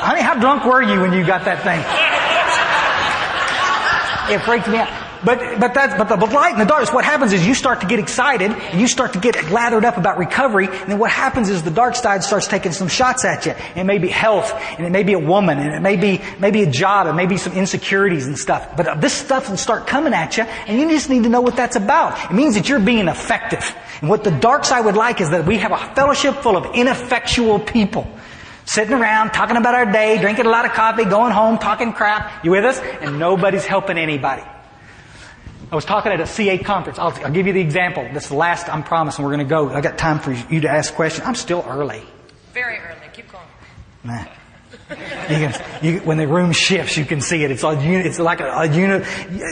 honey, how drunk were you when you got that thing? It freaked me out. But the light and the darkness, what happens is you start to get excited and you start to get lathered up about recovery, and then what happens is the dark side starts taking some shots at you. And it may be health, and it may be a woman, and it may be a job, and maybe some insecurities and stuff. But this stuff will start coming at you, and you just need to know what that's about. It means that you're being effective. And what the dark side would like is that we have a fellowship full of ineffectual people. Sitting around, talking about our day, drinking a lot of coffee, going home, talking crap. You with us? And nobody's helping anybody. I was talking at a CA conference. I'll give you the example. This is the last, I'm promising we're going to go. I got time for you to ask questions. I'm still early. Very early. Keep going. Nah. When the room shifts, you can see it. It's like a unit.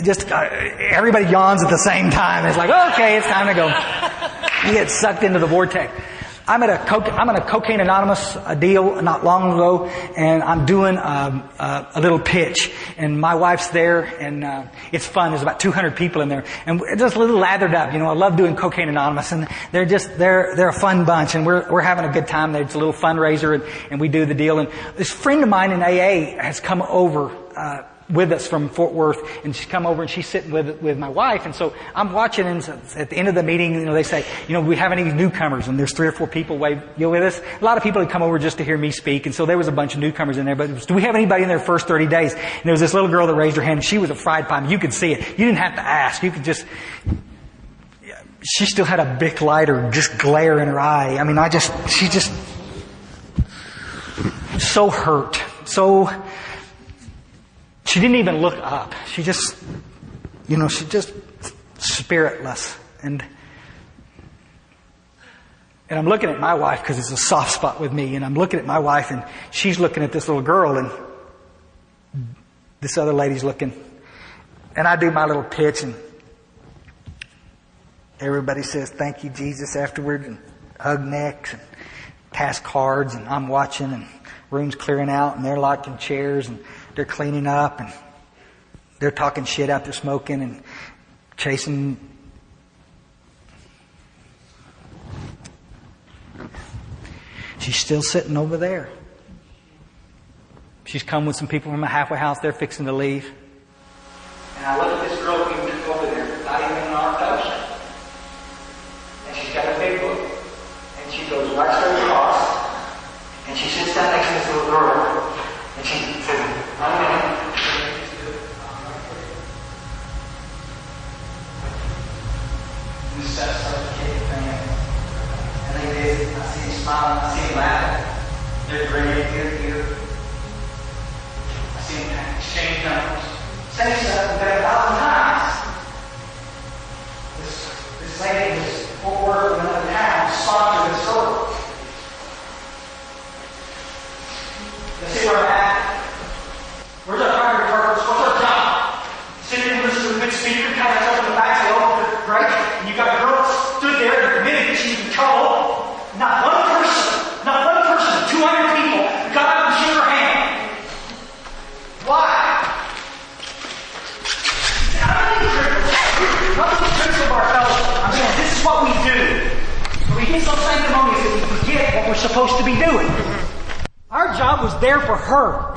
Just everybody yawns at the same time. It's like, okay, it's time to go. You get sucked into the vortex. I'm at a Cocaine Anonymous deal not long ago, and I'm doing a little pitch, and my wife's there, and it's fun. There's about 200 people in there, and we're just a little lathered up. I love doing Cocaine Anonymous, and they're a fun bunch, and we're having a good time. It's a little fundraiser, and we do the deal. And this friend of mine in AA has come over with us from Fort Worth, and she's come over and she's sitting with my wife, and so I'm watching, and at the end of the meeting, they say, we have any newcomers, and there's 3 or 4 people with us. A lot of people had come over just to hear me speak, and so there was a bunch of newcomers in there, but do we have anybody in their first 30 days? And there was this little girl that raised her hand, and she was a fried pie. You could see it. You didn't have to ask. You could just, she still had a Bic lighter just glare in her eye. She just so hurt, she didn't even look up. She just spiritless. And I'm looking at my wife because it's a soft spot with me. And I'm looking at my wife, and she's looking at this little girl, and this other lady's looking. And I do my little pitch, and everybody says, "Thank you, Jesus," afterward, and hug necks and pass cards. And I'm watching, and room's clearing out, and they're locking chairs, and they're cleaning up, and they're talking shit out there, smoking and chasing. She's still sitting over there. She's come with some people from a halfway house. They're fixing to leave. And I look at this girl who just over there, not even in our fellowship. And she's got a big book. And she goes right straight across. And she sits down next to this little girl. And she says, "I'm and this stuff starts to kick the fan. And they did. I see him smiling. I see him laughing. They're grinning ear to ear. I see him exchange numbers. Say stuff that 1,000 times. This lady was over in another town, sponsored this girl. Let's see where I'm at. Where's our primary purpose? What's our job? Sit in with a good speaker, kind of up in the back, say, "Oh, great." And you got a girl stood there and admitted that she's in trouble. Not one person, 200 people got up and shook her hand. Why? Not the critical of our fellowship. I'm saying this is what we do. We get so sanctimonious that we forget what we're supposed to be doing. Our job was there for her.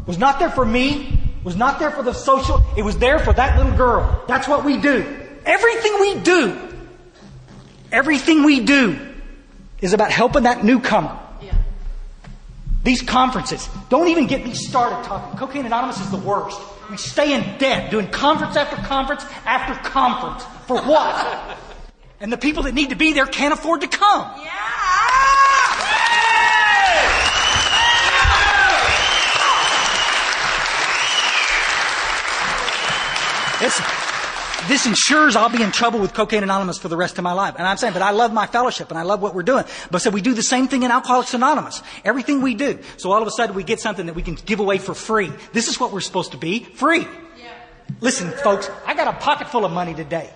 Was not there for me. Was not there for the social. It was there for that little girl. That's what we do. Everything we do is about helping that newcomer. Yeah. These conferences, don't even get me started talking. Cocaine Anonymous is the worst. We stay in debt doing conference after conference after conference. For what? And the people that need to be there can't afford to come. Yeah. This ensures I'll be in trouble with Cocaine Anonymous for the rest of my life. And I'm saying, but I love my fellowship and I love what we're doing. But so we do the same thing in Alcoholics Anonymous. Everything we do. So all of a sudden we get something that we can give away for free. This is what we're supposed to be. Free. Yeah. Listen, folks, I got a pocket full of money today.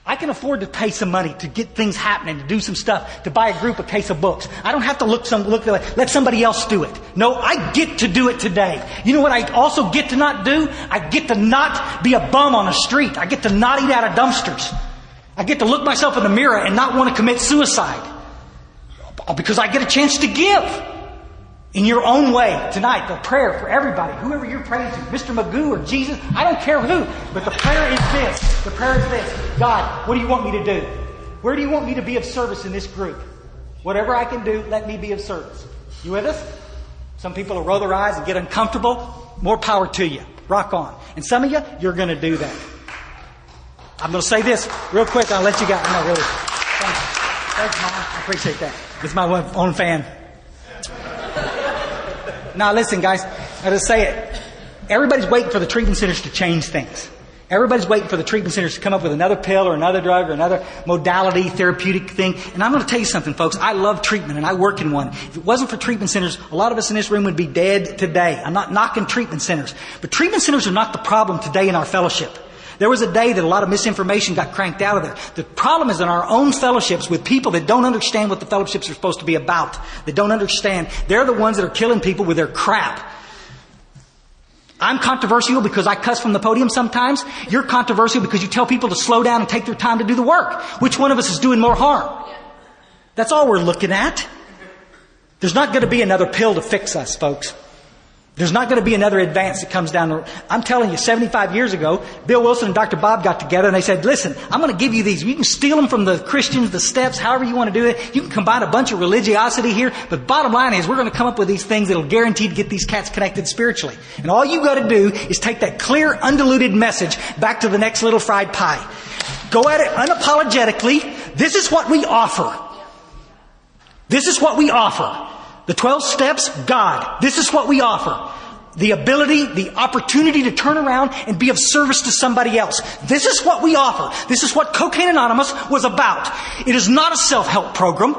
I can afford to pay some money to get things happening, to do some stuff, to buy a group a case of books. I don't have to let somebody else do it. No, I get to do it today. You know what I also get to not do? I get to not be a bum on the street. I get to not eat out of dumpsters. I get to look myself in the mirror and not want to commit suicide. Because I get a chance to give. In your own way tonight, the prayer for everybody, whoever you're praying to, Mr. Magoo or Jesus, I don't care who, but the prayer is this. The prayer is this. God, what do you want me to do? Where do you want me to be of service in this group? Whatever I can do, let me be of service. You with us? Some people will roll their eyes and get uncomfortable. More power to you. Rock on. And some of you, you're going to do that. I'm going to say this real quick. I'll let you go. No, really. Thanks. Thanks, Mom. I appreciate that. It's my own fan. Now listen, guys, I'll just say it. Everybody's waiting for the treatment centers to change things. Everybody's waiting for the treatment centers to come up with another pill or another drug or another modality, therapeutic thing. And I'm going to tell you something, folks. I love treatment, and I work in one. If it wasn't for treatment centers, a lot of us in this room would be dead today. I'm not knocking treatment centers. But treatment centers are not the problem today in our fellowship. There was a day that a lot of misinformation got cranked out of there. The problem is in our own fellowships with people that don't understand what the fellowships are supposed to be about. They don't understand. They're the ones that are killing people with their crap. I'm controversial because I cuss from the podium sometimes. You're controversial because you tell people to slow down and take their time to do the work. Which one of us is doing more harm? That's all we're looking at. There's not going to be another pill to fix us, folks. There's not going to be another advance that comes down the road. I'm telling you, 75 years ago, Bill Wilson and Dr. Bob got together and they said, listen, I'm going to give you these. You can steal them from the Christians, the steps, however you want to do it. You can combine a bunch of religiosity here. But bottom line is we're going to come up with these things that'll guarantee to get these cats connected spiritually. And all you got to do is take that clear, undiluted message back to the next little fried pie. Go at it unapologetically. This is what we offer. This is what we offer. The 12 steps, God. This is what we offer. The ability, the opportunity to turn around and be of service to somebody else. This is what we offer. This is what Cocaine Anonymous was about. It is not a self-help program.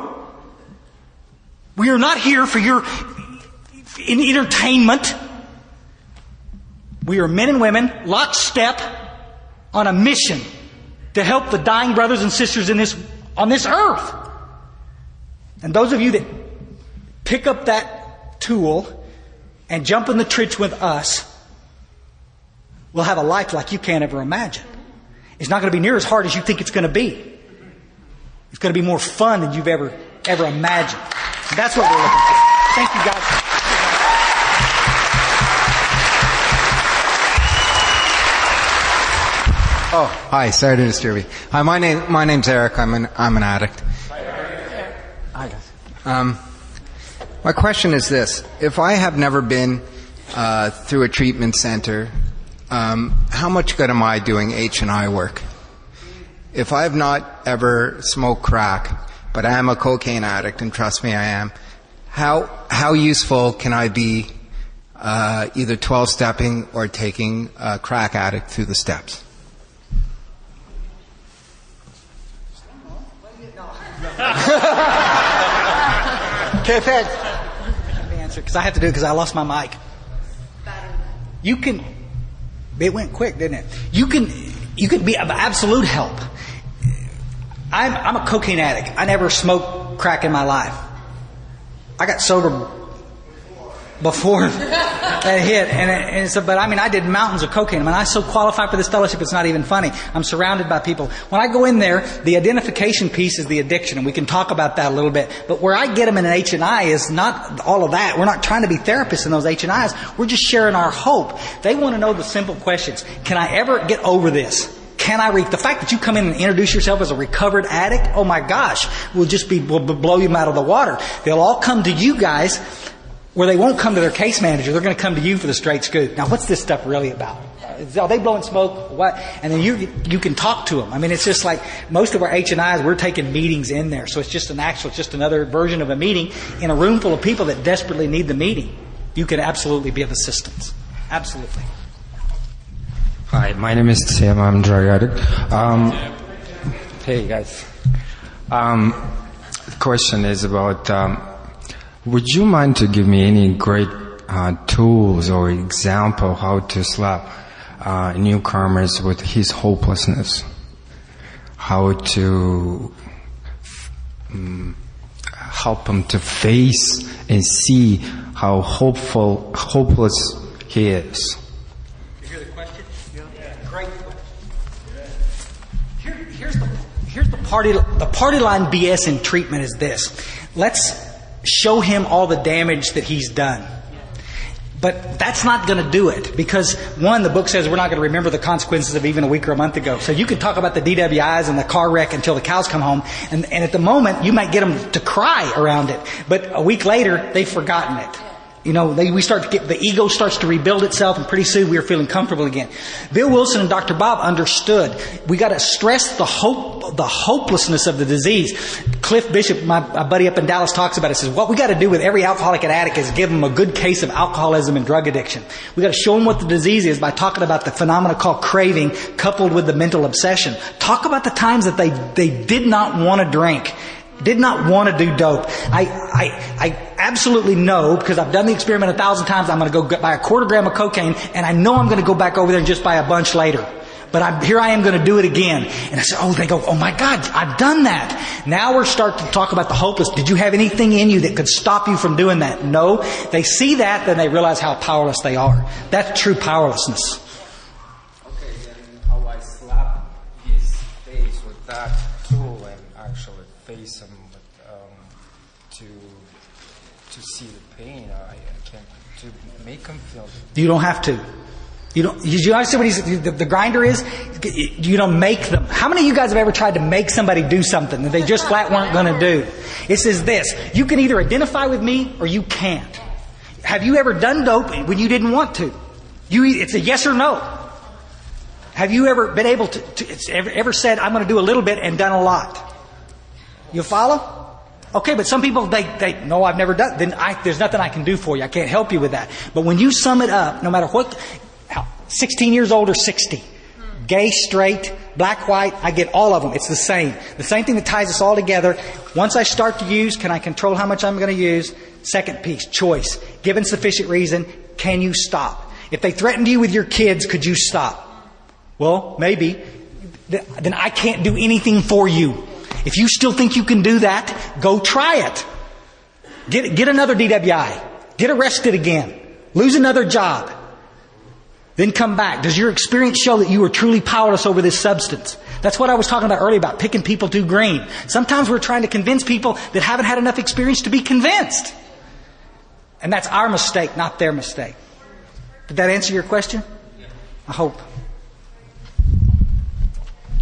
We are not here for your entertainment. We are men and women, lockstep, on a mission to help the dying brothers and sisters on this earth. And those of you that pick up that tool and jump in the trench with us will have a life like you can't ever imagine. It's not going to be near as hard as you think it's going to be. It's going to be more fun than you've ever imagined. And that's what we're looking for. Thank you, guys. Oh, hi. Sorry to disturb you. Hi, my name's Eric. I'm an addict. Hi, guys. My question is this. If I have never been through a treatment center, how much good am I doing H&I work? If I have not ever smoked crack, but I am a cocaine addict, and trust me, I am, how useful can I be either 12-stepping or taking a crack addict through the steps? Okay, thanks. Let me answer because I have to do it because I lost my mic. You can. It went quick, didn't it? You can be of absolute help. I'm a cocaine addict. I never smoked crack in my life. I got sober before that hit, and so, but I mean, I did mountains of cocaine. I mean, I so qualified for this fellowship, it's not even funny. I'm surrounded by people. When I go in there, the identification piece is the addiction, and we can talk about that a little bit. But where I get them in an H&I is not all of that. We're not trying to be therapists in those H&Is. We're just sharing our hope. They want to know the simple questions. Can I ever get over this? Can I the fact that you come in and introduce yourself as a recovered addict, oh my gosh, will blow you out of the water. They'll all come to you guys where they won't come to their case manager. They're going to come to you for the straight scoop. Now, what's this stuff really about? Are they blowing smoke? What? And then you can talk to them. I mean, it's just like most of our H&Is, we're taking meetings in there. So it's just another version of a meeting in a room full of people that desperately need the meeting. You can absolutely be of assistance. Absolutely. Hi, my name is Sam. I'm a drug addict. Hey, guys. The question is about, would you mind to give me any great tools or example how to slap newcomers with his hopelessness? How to help him to face and see how hopeless he is? Here's the party line BS in treatment is this. Let's show him all the damage that he's done. But that's not going to do it because, one, the book says we're not going to remember the consequences of even a week or a month ago. So you can talk about the DWIs and the car wreck until the cows come home. And at the moment, you might get them to cry around it. But a week later, they've forgotten it. We start to the ego starts to rebuild itself, and pretty soon we are feeling comfortable again. Bill Wilson and Dr. Bob understood. We got to stress the hopelessness of the disease. Cliff Bishop, my buddy up in Dallas, talks about it. Says what we got to do with every alcoholic and addict is give them a good case of alcoholism and drug addiction. We got to show them what the disease is by talking about the phenomena called craving, coupled with the mental obsession. Talk about the times that they did not want to drink. Did not want to do dope. I absolutely know, because I've done the experiment 1,000 times, I'm going to go buy a quarter gram of cocaine, and I know I'm going to go back over there and just buy a bunch later. But here I am going to do it again. And I said, they go, oh my God, I've done that. Now we're starting to talk about the hopeless. Did you have anything in you that could stop you from doing that? No. They see that, then they realize how powerless they are. That's true powerlessness. Okay, then how I slap his face with that tool and actually face him to see the pain. I can't, to make him feel it. You don't have to. Did you understand what the grinder is? You don't make them. How many of you guys have ever tried to make somebody do something that they just flat weren't going to do? It says this: you can either identify with me or you can't. Have you ever done dope when you didn't want to? It's a yes or no. Have you ever been able to ever said, I'm going to do a little bit, and done a lot? You follow? Okay, but some people, they no, I've never done. Then there's nothing I can do for you. I can't help you with that. But when you sum it up, no matter what, 16 years old or 60, gay, straight, black, white, I get all of them. It's the same. The same thing that ties us all together. Once I start to use, can I control how much I'm going to use? Second piece, choice. Given sufficient reason, can you stop? If they threatened you with your kids, could you stop? Well, maybe. Then I can't do anything for you. If you still think you can do that, go try it. Get another DWI. Get arrested again. Lose another job. Then come back. Does your experience show that you are truly powerless over this substance? That's what I was talking about earlier about picking people too green. Sometimes we're trying to convince people that haven't had enough experience to be convinced. And that's our mistake, not their mistake. Did that answer your question? I hope.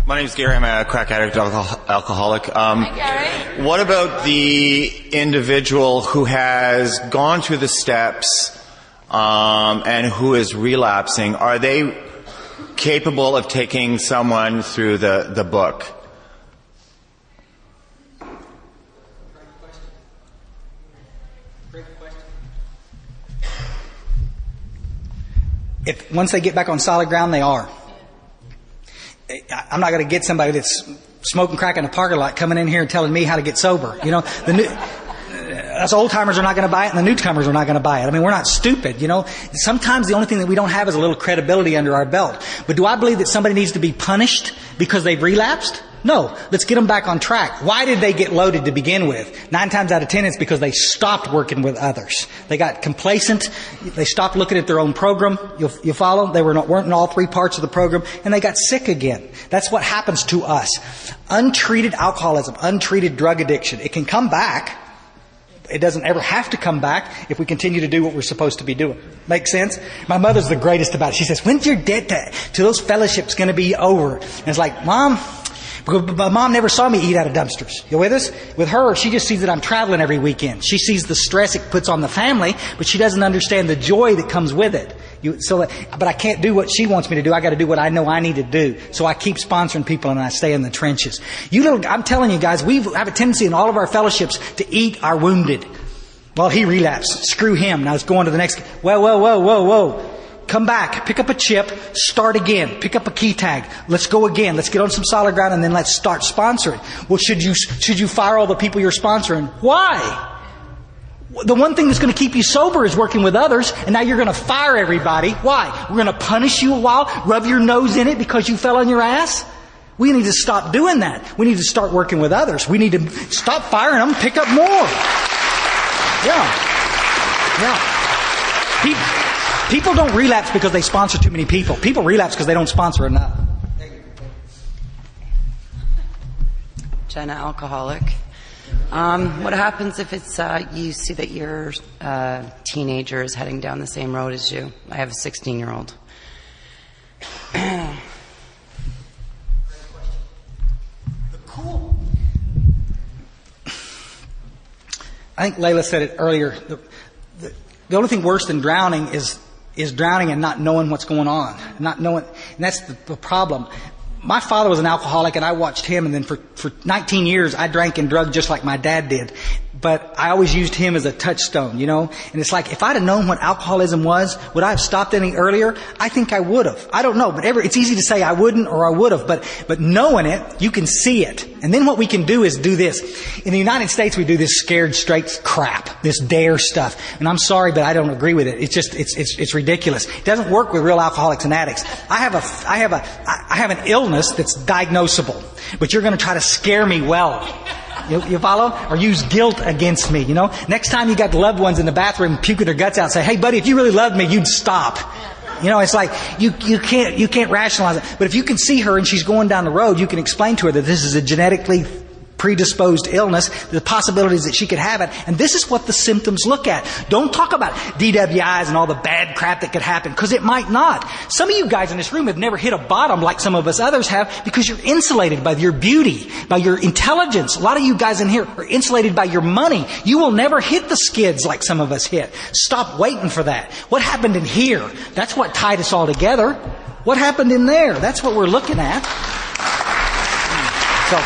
My name's Gary. I'm a crack addict, alcoholic. Hi, Gary. What about the individual who has gone through the steps and who is relapsing? Are they capable of taking someone through the book? If once they get back on solid ground, they are. I'm not going to get somebody that's smoking crack in a parking lot coming in here and telling me how to get sober. Us old timers are not going to buy it, and the newcomers are not going to buy it. I mean, we're not stupid. Sometimes the only thing that we don't have is a little credibility under our belt. But do I believe that somebody needs to be punished because they've relapsed? No. Let's get them back on track. Why did they get loaded to begin with? 9 times out of 10, it's because they stopped working with others. They got complacent. They stopped looking at their own program. You follow? They weren't in all 3 parts of the program, and they got sick again. That's what happens to us. Untreated alcoholism, untreated drug addiction. It can come back. It doesn't ever have to come back if we continue to do what we're supposed to be doing. Make sense? My mother's the greatest about it. She says, when's your debt to those fellowships going to be over? And it's like, Mom, but Mom never saw me eat out of dumpsters. You with us? With her, she just sees that I'm traveling every weekend. She sees the stress it puts on the family, but she doesn't understand the joy that comes with it. But I can't do what she wants me to do. I got to do what I know I need to do. So I keep sponsoring people and I stay in the trenches. I'm telling you guys, we have a tendency in all of our fellowships to eat our wounded. Well, he relapsed. Screw him. Now let's go on to the next. Whoa. Come back. Pick up a chip. Start again. Pick up a key tag. Let's go again. Let's get on some solid ground and then let's start sponsoring. Well, should you fire all the people you're sponsoring? Why? The one thing that's going to keep you sober is working with others, and now you're going to fire everybody. Why? We're going to punish you a while, rub your nose in it because you fell on your ass? We need to stop doing that. We need to start working with others. We need to stop firing them, pick up more. Yeah. People don't relapse because they sponsor too many people. People relapse because they don't sponsor enough. Jenna, alcoholic. What happens if it's you see that your teenager is heading down the same road as you? I have a 16-year-old. I think Layla said it earlier. The only thing worse than drowning is drowning and not knowing what's going on. And that's the problem. My father was an alcoholic, and I watched him, and then for 19 years I drank and drugged just like my dad did. But I always used him as a touchstone, you know. And it's like, if I'd have known what alcoholism was, would I have stopped any earlier? I think I would have. I don't know, but it's easy to say I wouldn't or I would have. But knowing it, you can see it. And then what we can do is do this. In the United States, we do this scared straight crap, this dare stuff. And I'm sorry, but I don't agree with it. It's just, it's ridiculous. It doesn't work with real alcoholics and addicts. I have an illness that's diagnosable, but you're going to try to scare me well. You follow? Or use guilt against me, you know? Next time you got loved ones in the bathroom puking their guts out and say, hey buddy, if you really loved me, you'd stop. You know, it's like, you can't rationalize it. But if you can see her and she's going down the road, you can explain to her that this is a genetically predisposed illness, the possibilities that she could have it, and this is what the symptoms look at. Don't talk about DWIs and all the bad crap that could happen, because it might not. Some of you guys in this room have never hit a bottom like some of us others have, because you're insulated by your beauty, by your intelligence. A lot of you guys in here are insulated by your money. You will never hit the skids like some of us hit. Stop waiting for that. What happened in here? That's what tied us all together. What happened in there? That's what we're looking at. So,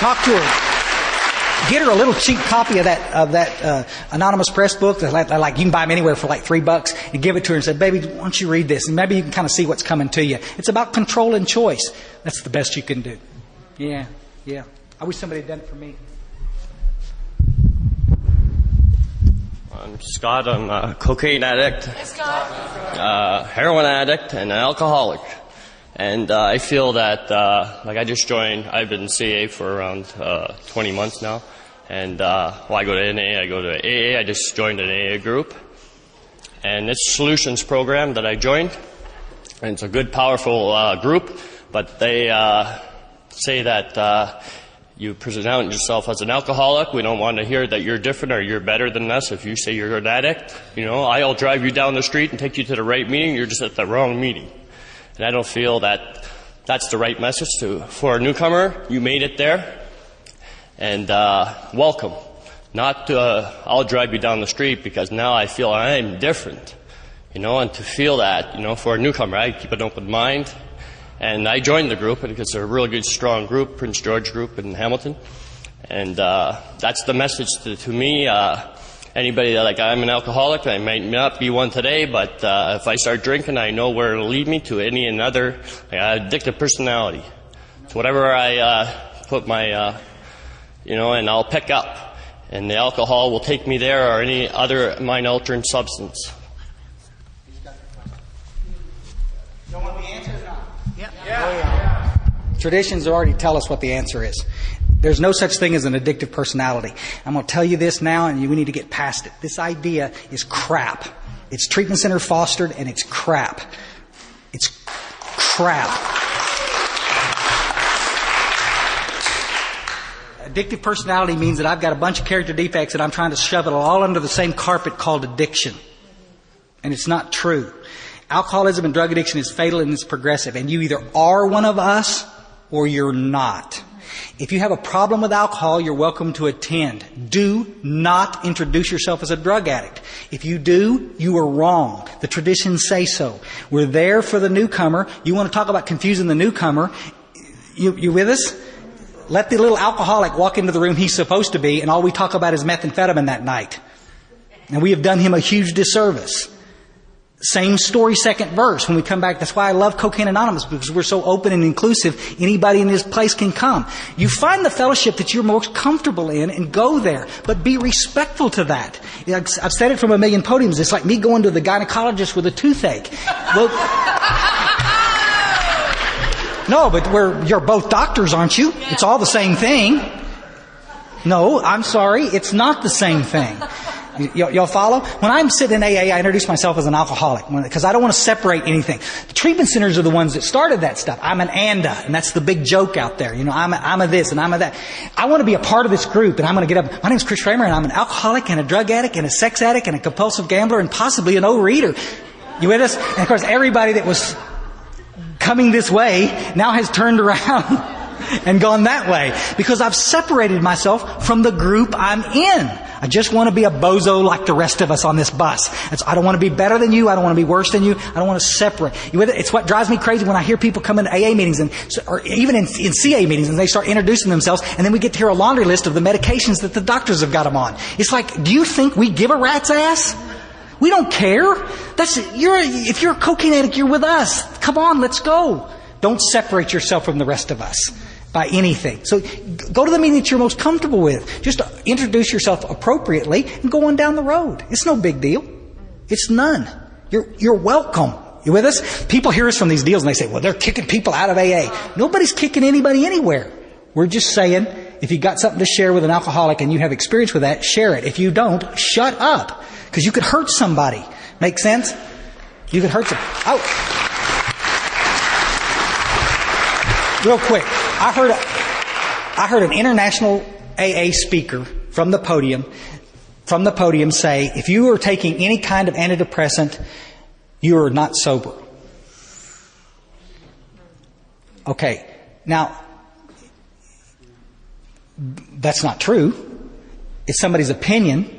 talk to her. Get her a little cheap copy of that anonymous press book that like you can buy them anywhere for like $3, and give it to her and say, baby, why don't you read this? And maybe you can kind of see what's coming to you. It's about control and choice. That's the best you can do. Yeah. I wish somebody had done it for me. I'm Scott. I'm a cocaine addict, heroin addict, and an alcoholic. And I feel that, I just joined, I've been CA for around 20 months now. And I go to NA, I go to AA, I just joined an AA group. And it's a solutions program that I joined. And it's a good, powerful group. But they say that you present yourself as an alcoholic. We don't want to hear that you're different or you're better than us if you say you're an addict. You know, I'll drive you down the street and take you to the right meeting. You're just at the wrong meeting. And I don't feel that that's the right message for a newcomer. You made it there. And welcome. Not I'll drive you down the street, because now I feel I'm different. You know, and to feel that, you know, for a newcomer, I keep an open mind. And I joined the group because it's a really good, strong group, Prince George group in Hamilton. And that's the message to me. Anybody that, I'm an alcoholic, I might not be one today, but if I start drinking, I know where it'll lead me to any another addictive personality. So whatever I put my, and I'll pick up. And the alcohol will take me there, or any other mind-altering substance. You know what the answer is? Yeah. Traditions already tell us what the answer is. There's no such thing as an addictive personality. I'm going to tell you this now, and we need to get past it. This idea is crap. It's treatment center fostered, and it's crap. It's crap. Addictive personality means that I've got a bunch of character defects and I'm trying to shove it all under the same carpet called addiction. And it's not true. Alcoholism and drug addiction is fatal and it's progressive. And you either are one of us or you're not. If you have a problem with alcohol, you're welcome to attend. Do not introduce yourself as a drug addict. If you do, you are wrong. The traditions say so. We're there for the newcomer. You want to talk about confusing the newcomer? You with us? Let the little alcoholic walk into the room he's supposed to be, and all we talk about is methamphetamine that night. And we have done him a huge disservice. Same story, second verse. When we come back, that's why I love Cocaine Anonymous, because we're so open and inclusive. Anybody in this place can come. You find the fellowship that you're most comfortable in and go there, but be respectful to that. I've said it from a million podiums. It's like me going to the gynecologist with a toothache. Well, no, but you're both doctors, aren't you? It's all the same thing. No, I'm sorry. It's not the same thing. Y'all follow? When I'm sitting in AA, I introduce myself as an alcoholic because I don't want to separate anything. The treatment centers are the ones that started that stuff. I'm an ANDA, and that's the big joke out there. You know, I'm a this and I'm a that. I want to be a part of this group, and I'm going to get up. My name's Chris Kramer, and I'm an alcoholic and a drug addict and a sex addict and a compulsive gambler and possibly an overeater. You with us? And of course, everybody that was coming this way now has turned around and gone that way because I've separated myself from the group I'm in. I just want to be a bozo like the rest of us on this bus. I don't want to be better than you. I don't want to be worse than you. I don't want to separate. It's what drives me crazy when I hear people come into AA meetings or even in CA meetings and they start introducing themselves, and then we get to hear a laundry list of the medications that the doctors have got them on. It's like, do you think we give a rat's ass? We don't care. If you're a cocaine addict, you're with us. Come on, let's go. Don't separate yourself from the rest of us by anything. So go to the meeting that you're most comfortable with. Just introduce yourself appropriately and go on down the road. It's no big deal. It's none. You're welcome. You with us? People hear us from these deals and they say, well, they're kicking people out of AA. Nobody's kicking anybody anywhere. We're just saying, if you got something to share with an alcoholic and you have experience with that, share it. If you don't, shut up. Because you could hurt somebody. Make sense? You could hurt some. Oh. Real quick. I heard an international AA speaker from the podium say, if you are taking any kind of antidepressant, you are not sober. Okay. Now, that's not true. It's somebody's opinion.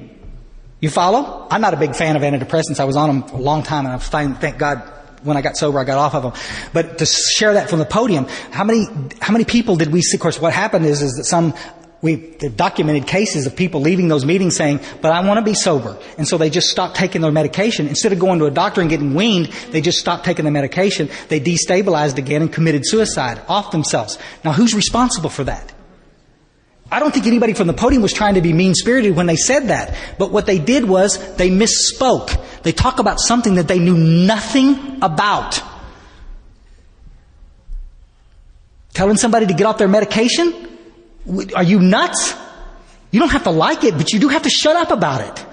You follow? I'm not a big fan of antidepressants. I was on them for a long time, and thank God, when I got sober, I got off of them. But to share that from the podium, how many people did we see? Of course, what happened is that they've documented cases of people leaving those meetings saying, but I want to be sober. And so they just stopped taking their medication. Instead of going to a doctor and getting weaned, they just stopped taking the medication. They destabilized again and committed suicide off themselves. Now, who's responsible for that? I don't think anybody from the podium was trying to be mean-spirited when they said that. But what they did was they misspoke. They talk about something that they knew nothing about. Telling somebody to get off their medication? Are you nuts? You don't have to like it, but you do have to shut up about it.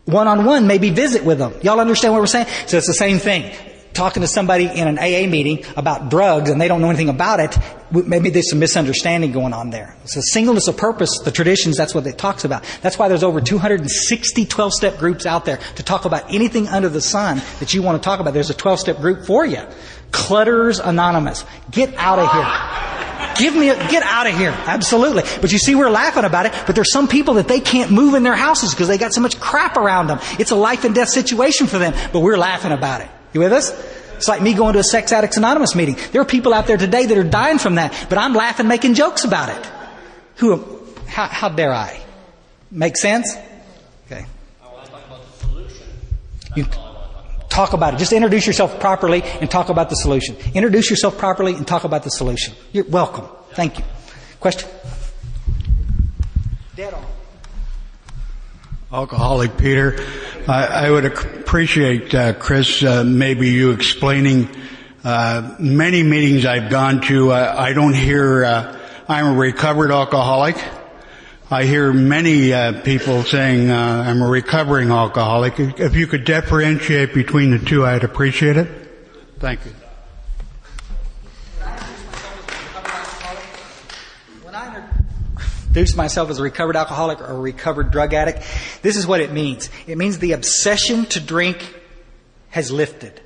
One-on-one, maybe visit with them. Y'all understand what we're saying? So it's the same thing. Talking to somebody in an AA meeting about drugs and they don't know anything about it, maybe there's some misunderstanding going on there. It's a singleness of purpose, the traditions, that's what it talks about. That's why there's over 260 12-step groups out there to talk about anything under the sun that you want to talk about. There's a 12-step group for you. Clutterers Anonymous. Get out of here. Get out of here. Absolutely. But you see, we're laughing about it, but there's some people that they can't move in their houses because they got so much crap around them. It's a life and death situation for them, but we're laughing about it. You with us? It's like me going to a Sex Addicts Anonymous meeting. There are people out there today that are dying from that, but I'm laughing, making jokes about it. How dare I? Make sense? Okay. I want to talk about the solution. You talk about it. Just introduce yourself properly and talk about the solution. Introduce yourself properly and talk about the solution. You're welcome. Thank you. Question? Dead on. Alcoholic Peter, I would appreciate, Chris, maybe you explaining many meetings I've gone to. I don't hear I'm a recovered alcoholic. I hear many people saying I'm a recovering alcoholic. If you could differentiate between the two, I'd appreciate it. Thank you. Introduce myself as a recovered alcoholic or a recovered drug addict. This is what it means. It means the obsession to drink has lifted.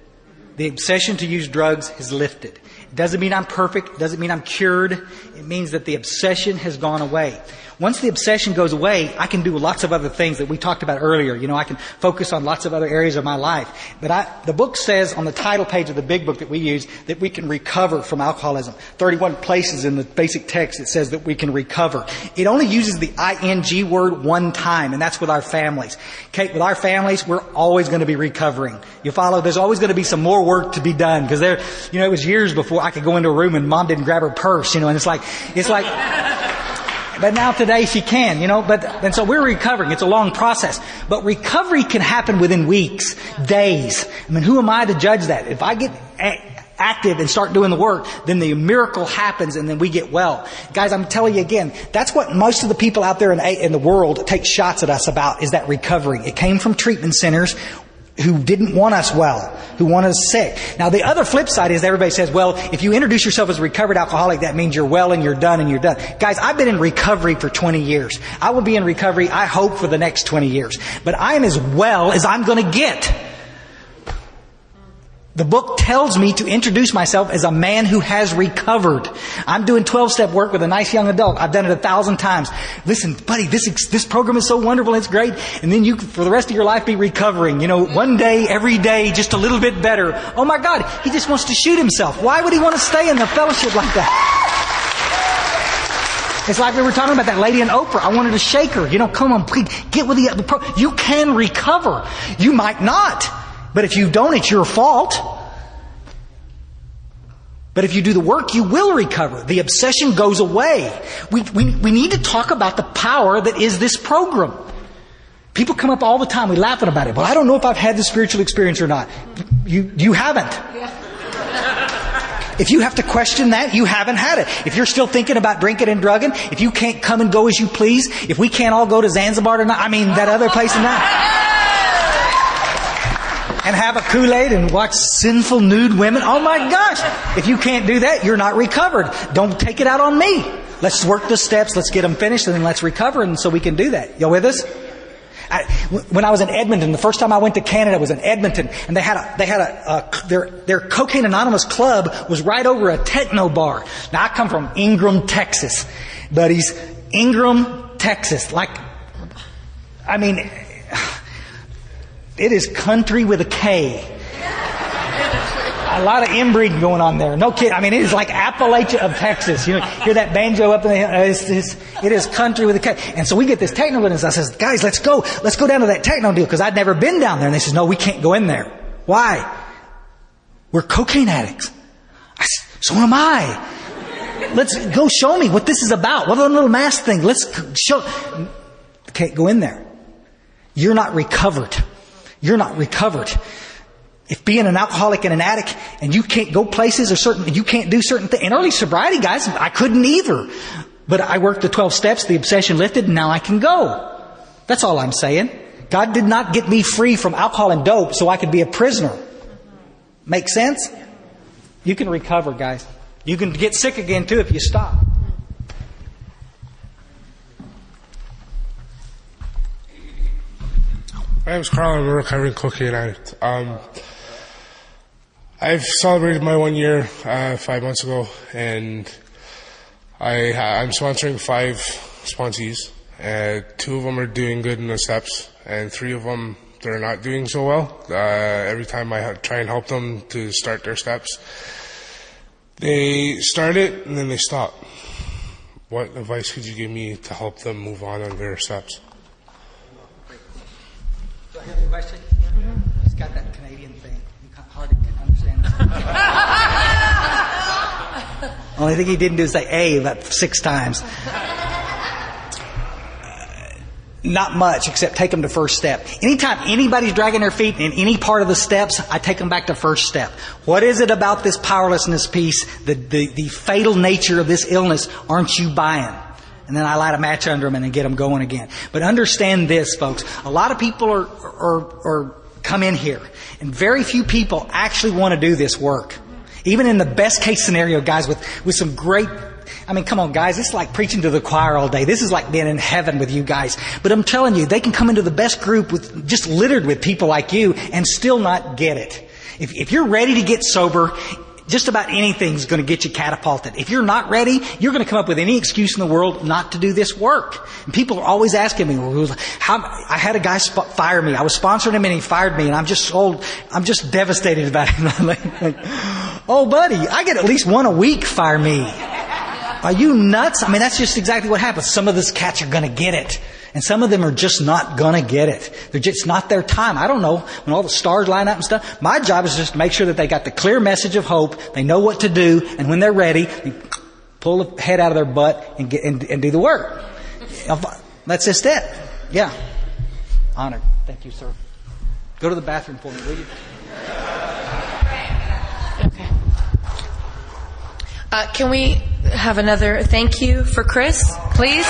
The obsession to use drugs has lifted. It doesn't mean I'm perfect. It doesn't mean I'm cured. It means that the obsession has gone away. Once the obsession goes away, I can do lots of other things that we talked about earlier. You know, I can focus on lots of other areas of my life. But the book says on the title page of the big book that we use that we can recover from alcoholism. 31 places in the basic text it says that we can recover. It only uses the ing word one time, and that's with our families. Okay, with our families, we're always going to be recovering. You follow? There's always going to be some more work to be done because it was years before I could go into a room and mom didn't grab her purse, and it's like. But now today she can, and so we're recovering. It's a long process. But recovery can happen within weeks, days. I mean, who am I to judge that? If I get active and start doing the work, then the miracle happens and then we get well. Guys, I'm telling you again, that's what most of the people out there in the world take shots at us about, is that recovery. It came from treatment centers who didn't want us well, who wanted us sick. Now, the other flip side is everybody says, well, if you introduce yourself as a recovered alcoholic, that means you're well and you're done and you're done. Guys, I've been in recovery for 20 years. I will be in recovery, I hope, for the next 20 years. But I am as well as I'm going to get. The book tells me to introduce myself as a man who has recovered. I'm doing 12-step work with a nice young adult. I've done it 1,000 times. Listen, buddy, this program is so wonderful. It's great. And then you, for the rest of your life, be recovering. One day, every day, just a little bit better. Oh my God, he just wants to shoot himself. Why would he want to stay in the fellowship like that? It's like we were talking about that lady in Oprah. I wanted to shake her. Come on, please, get with the pro. You can recover. You might not. But if you don't, it's your fault. But if you do the work, you will recover. The obsession goes away. We need to talk about the power that is this program. People come up all the time. We laughing about it. Well, I don't know if I've had the spiritual experience or not. You haven't. If you have to question that, you haven't had it. If you're still thinking about drinking and drugging, if you can't come and go as you please, if we can't all go to Zanzibar tonight, that other place tonight, and have a Kool-Aid and watch sinful nude women. Oh my gosh. If you can't do that, you're not recovered. Don't take it out on me. Let's work the steps. Let's get them finished and then let's recover. And so we can do that. Y'all with us? When I was in Edmonton, the first time I went to Canada was in Edmonton, and their Cocaine Anonymous club was right over a techno bar. Now I come from Ingram, Texas. Buddies, Ingram, Texas. It is country with a K. A lot of inbreeding going on there. No kidding. It is like Appalachia of Texas. Hear that banjo up in the it is country with a K. And so we get this techno and I says, guys, let's go down to that techno deal, because I'd never been down there. And they says, no, we can't go in there. Why? We're cocaine addicts. So am I. Let's go show me what this is about. What a little mask thing. Let's show. Can't go in there. You're not recovered. You're not recovered. If being an alcoholic and an addict and you can't go places you can't do certain things. In early sobriety, guys, I couldn't either. But I worked the 12 steps, the obsession lifted, and now I can go. That's all I'm saying. God did not get me free from alcohol and dope so I could be a prisoner. Make sense? You can recover, guys. You can get sick again too if you stop. My name is Carl. I'm a recovering cocaine addict. I've celebrated my 1 year 5 months ago, and I'm sponsoring 5 sponsees. 2 of them are doing good in the steps, and 3 of them, they're not doing so well. Every time I try and help them to start their steps, they start it and then they stop. What advice could you give me to help them move on their steps? Do I have a question? Mm-hmm. He's got that Canadian thing. Hard to understand. Only thing he didn't do is say A about 6 times. Not much, except take them to first step. Anytime anybody's dragging their feet in any part of the steps, I take them back to first step. What is it about this powerlessness piece, the fatal nature of this illness, aren't you buying? And then I light a match under them and then get them going again. But understand this, folks. A lot of people are come in here, and very few people actually want to do this work. Even in the best case scenario, guys, with some great... come on, guys. It's like preaching to the choir all day. This is like being in heaven with you guys. But I'm telling you, they can come into the best group with just littered with people like you and still not get it. If you're ready to get sober, just about anything's going to get you catapulted. If you're not ready, you're going to come up with any excuse in the world not to do this work. And people are always asking me, I had a guy fire me. I was sponsoring him and he fired me, and I'm just devastated about it. Oh, buddy, I get at least one a week fire me. Are you nuts? That's just exactly what happens. Some of these cats are going to get it. And some of them are just not going to get it. It's not their time. I don't know. When all the stars line up and stuff, my job is just to make sure that they got the clear message of hope. They know what to do. And when they're ready, they pull the head out of their butt and do the work. That's just it. Yeah. Honored. Thank you, sir. Go to the bathroom for me, will you? Okay. Can we have another thank you for Chris, please?